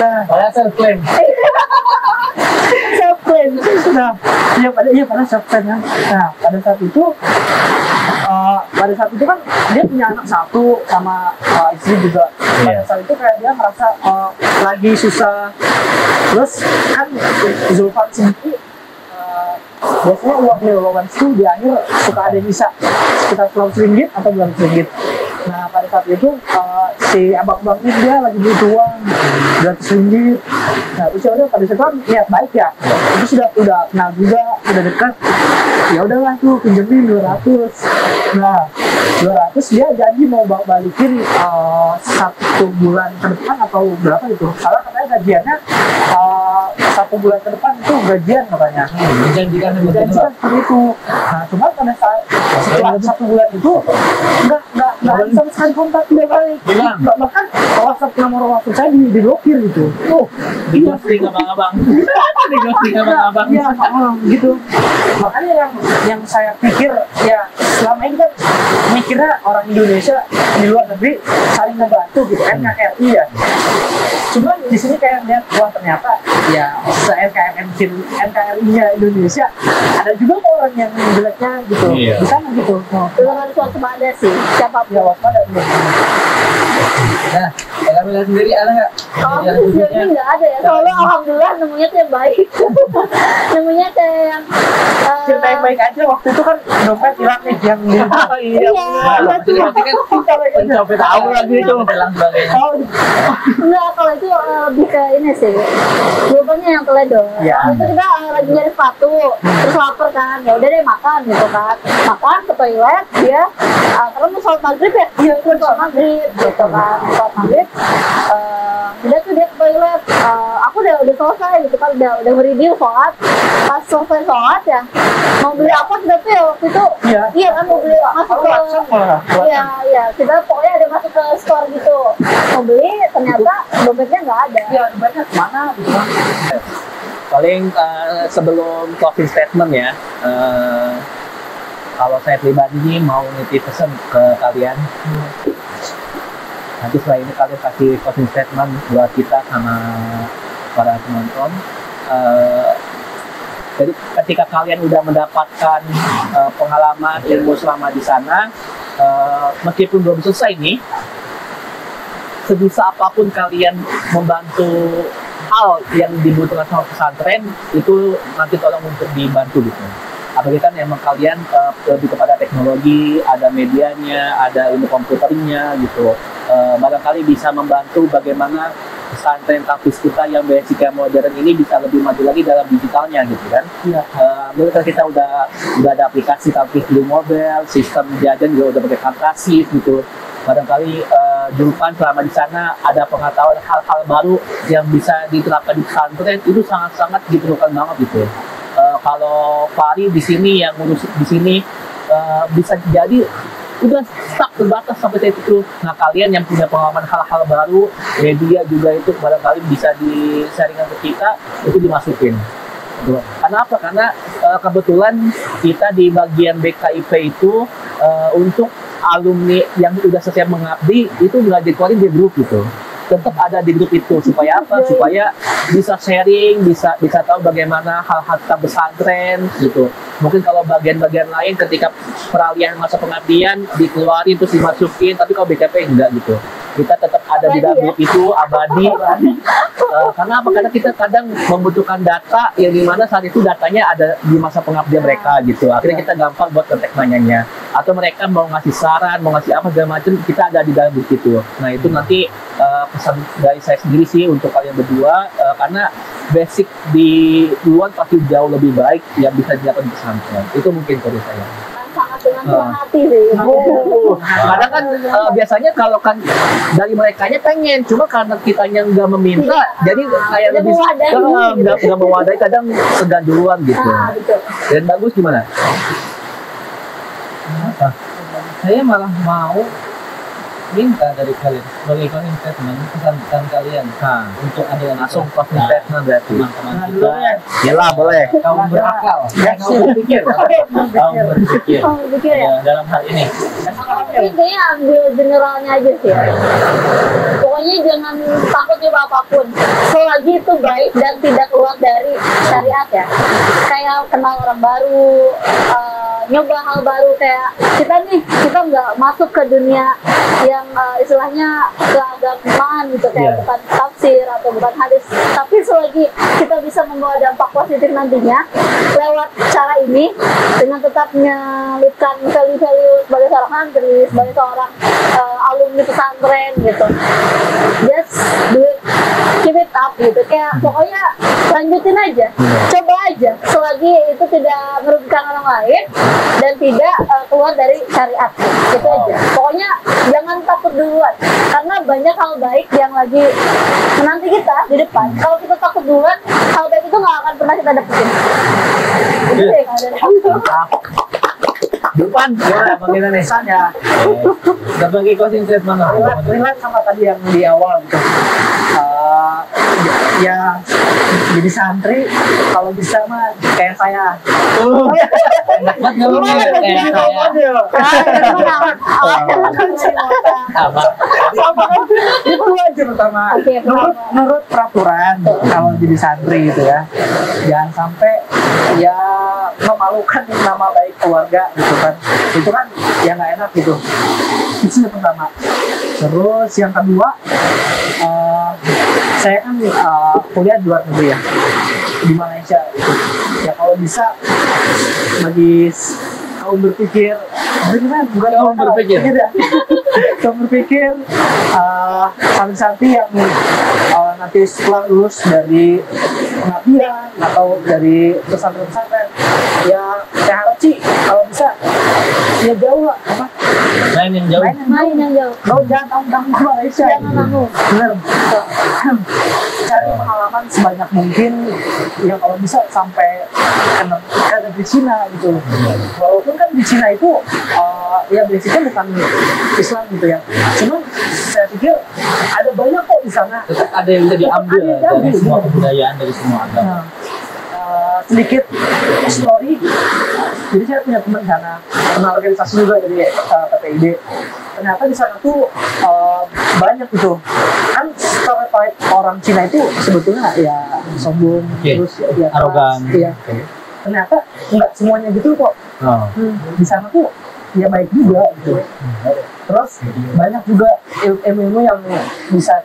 Nah saya self-claim. self plan. Nah, pada self plan kan. Nah, pada saat itu kan dia punya anak satu sama istri juga. Pada saat itu kayak dia merasa lagi susah. Terus kan Zulfan sendiri biasanya uang allowance itu di akhir suka ada yang bisa sekitar RM100 atau RM200. Nah pada saat itu si abang-abang ini dia lagi butuh uang RM200. Nah terus ya udah pada saat itu kan niat baik ya, itu udah kenal juga, udah dekat. Ya udahlah tuh pinjemin 200. Nah 200 dia janji mau balikin 1 bulan ke depan atau berapa itu. Karena katanya gajiannya 1 bulan ke depan itu gajian katanya. Dijanjikan seperti itu. Nah cuma pada saat setelah 1 bulan itu nggak sama sekali kontak dia balik. Bahkan WhatsApp nomor WhatsApp saya diblokir gitu. Di ghosting abang-abang. Di ghosting abang-abang. Iya, gitu. Makanya yang saya pikir ya selama ini kan mikirnya orang Indonesia di luar negeri saling membantu gitu, NKRI ya. Cuma di sini kayak lihat wah ternyata ya NKRI-nya Indonesia ada juga orang yang jeleknya gitu. Di sana gitu. Belum harus waspada sih, siapapun. Ya waspada. Nah, Kamila sendiri ada nggak? Kalau aku sejauh ini nggak ada ya. Soalnya alhamdulillah nemunya tuh yang baik. Nemunya kayak yang cerita yang baik aja waktu itu kan dompet hilang nih yang iya. Pencopet tahu lagi itu. Enggak, kalau itu lebih ke ini sih. Jawabannya yang teledor. Itu kita lagi nyari sepatu, terus lapar kan. Ya udah deh makan gitu kan. Makan ke toilet dia karena mau sholat maghrib ya. Iya, sholat maghrib gitu kan. Sholat maghrib. Udah tuh dia ke toilet. Aku udah selesai gitu kan. Udah mereview sholat. Pas selesai sholat ya. Mau beli apa kita tuh ya waktu itu. Iya kan mau beli masuk ke. Iya. Kita pokoknya ada masuk ke store gitu. Mau beli ternyata dompetnya nggak ada. Iya, dompetnya kemana gitu kan. Paling sebelum closing statement ya, kalau saya pribadi ini mau nitip pesan ke kalian. Nanti setelah ini kalian kasih closing statement buat kita sama para penonton. Jadi ketika kalian udah mendapatkan pengalaman ilmu selama di sana, meskipun belum selesai nih, sebisa apapun kalian membantu hal yang dibutuhkan sama pesantren itu nanti tolong untuk dibantu gitu. Apalagi kan emang kalian lebih kepada teknologi, ada medianya, ada ilmu komputernya gitu. Barangkali bisa membantu bagaimana pesantren kampus kita yang basicnya modern ini bisa lebih maju lagi dalam digitalnya gitu kan. Menurut kita udah ada aplikasi kampus Blue Mobile, sistem jajan juga udah pakai aplikasi gitu. Barangkali Julpan selama di sana ada pengetahuan hal-hal baru yang bisa diterapkan di pesantren itu sangat-sangat diperlukan banget gitu. Kalau Fahri di sini yang ngurus di sini bisa jadi udah stuck terbatas sampai saat itu. Nah kalian yang punya pengalaman hal-hal baru, media juga itu barangkali bisa di-sharingkan ke kita, itu dimasukin. Karena apa? Karena kebetulan kita di bagian BKIP itu untuk alumni yang udah selesai mengabdi itu nggak dikeluarin di grup gitu. Tetap ada di grup itu supaya apa? Supaya bisa sharing, bisa tahu bagaimana hal-hal tentang pesantren gitu. Mungkin kalau bagian-bagian lain ketika peralihan masa pengabdian dikeluarin terus dimasukin, tapi kalau BKP enggak gitu. Kita tetap ada di dalam grup itu abadi. Karena apa? Karena kita kadang membutuhkan data yang dimana saat itu datanya ada di masa pengabdian mereka gitu. Akhirnya kita gampang buat kontak nanyanya. Atau mereka mau ngasih saran, mau ngasih apa segala macam, kita ada di dalam grup itu. Nah itu nanti pesan dari saya sendiri sih untuk kalian berdua, karena basic di luar pasti jauh lebih baik yang bisa dilakukan di pesantren. Itu mungkin dari saya. Sangat dengan senang hati sih. Karena kan biasanya kalau kan dari merekanya pengen, cuma karena kitanya nggak meminta, jadi kayak lebih nggak mewadahi, kadang segan duluan gitu. Dan bagus gimana? Saya malah mau minta dari kalian sebagai closing statement pesan-pesan kalian untuk ada yang Langsung closing statement berarti. teman-teman kita Yalah boleh. kaum berakal, kaum berpikir Ya. dalam hal ini. Ini kayaknya ambil generalnya aja sih ya. Pokoknya jangan takut nyoba apapun selagi itu baik dan tidak keluar dari syariat ya. Kayak kenal orang baru, nyoba hal baru, kayak kita nggak masuk ke dunia yang istilahnya keagamaan gitu, kayak bukan tafsir atau bukan hadis, tapi selagi kita bisa membawa dampak positif nantinya lewat cara ini dengan tetap menyelipkan value-value sebagai seorang santri, sebagai seorang alumni pesantren gitu, just do it, keep it up gitu, kayak pokoknya lanjutin aja, coba aja selagi itu tidak merugikan orang lain dan tidak keluar dari syariat, gitu aja. Pokoknya jangan takut duluan, karena banyak hal baik yang lagi menanti kita di depan. Kalau kita takut duluan, hal baik itu nggak akan pernah kita dapetin. Gitu ya, Depan, gimana bagaimana nih? Misalnya, Berbagi closing statement. relate sama tadi yang di awal gitu. Ya jadi santri kalau bisa mah kayak saya. Enak banget ngomongnya kayak Sama itu aja pertama. Menurut peraturan kalau jadi santri gitu ya, jangan sampai ya memalukan nama baik keluarga gitu kan. Itu kan ya nggak enak gitu. Itu yang pertama. Terus yang kedua, saya kan kuliah di luar negeri ya, di Malaysia gitu. Ya kalau bisa bagi kaum berpikir, bukan kaum berpikir, kaum berpikir santri-santri yang nanti setelah lulus dari pengabdian atau dari pesantren-pesantren, ya saya harap sih kalau bisa ya jauh lah, apa? Main yang jauh. Kau jangan tanggung ke Malaysia. Bener. Cari pengalaman sebanyak mungkin, ya kalau bisa sampai ke negeri Cina gitu. Walaupun kan di Cina itu ya basicnya bukan Islam gitu ya. Cuman saya pikir ada banyak kok di sana. Tetap ada yang bisa diambil dari semua kebudayaan, dari semua agama. Sedikit story. Jadi saya punya teman sana, kenal organisasi juga dari PPID. Ternyata di sana tuh banyak gitu. Kan stereotype orang Cina itu sebetulnya ya sombong, terus ya arogan. Iya. Ternyata nggak semuanya gitu kok. Di sana tuh ya baik juga gitu. Terus banyak juga ilmu-ilmu yang bisa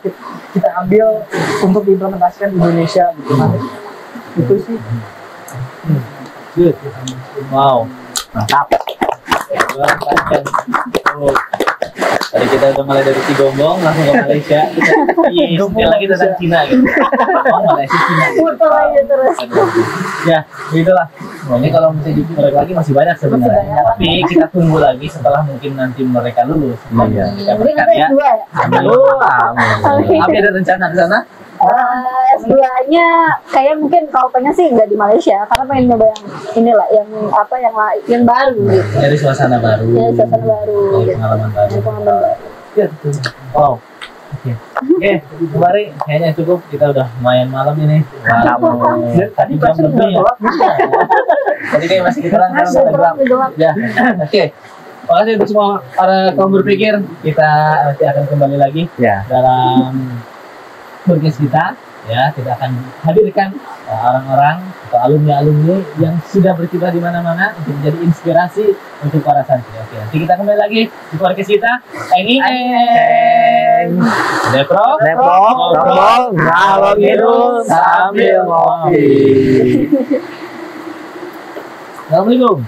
kita ambil untuk diimplementasikan di Indonesia gitu. Itu sih. Good. Wow, mantap. Tadi kita udah mulai dari Cigombong langsung ke Malaysia. Kita lagi tentang Cina gitu. Oh, Malaysia Cina. Muter aja terus. Ya, begitulah. Nah, ini kalau mesti dikorek lagi masih banyak sebenarnya. Tapi kita tunggu lagi setelah mungkin nanti mereka lulus. Iya. Kita berkarya. Amin. Apa ada rencana ke sana? S2-nya kayak mungkin kalau pengen sih nggak di Malaysia, karena pengen nyoba yang inilah, yang baru gitu. Dari suasana baru. Ya, suasana baru. Pengalaman baru. Pengalaman baru. Ya, betul. Wow. Oke, kembali kayaknya cukup, kita udah lumayan malam ini. Tadi jam lebih ya. Tadi kayak masih kurang gelap. Ya, oke. Makasih untuk semua para kaum berpikir. Kita nanti akan kembali lagi dalam podcast kita. Ya, kita akan hadirkan orang-orang atau alumni-alumni yang sudah berkibar di mana-mana untuk menjadi inspirasi untuk para santri. Oke, nanti kita kembali lagi di podcast kita. Depro, ngobrol, ngalor ngidul sambil ngopi. Assalamualaikum.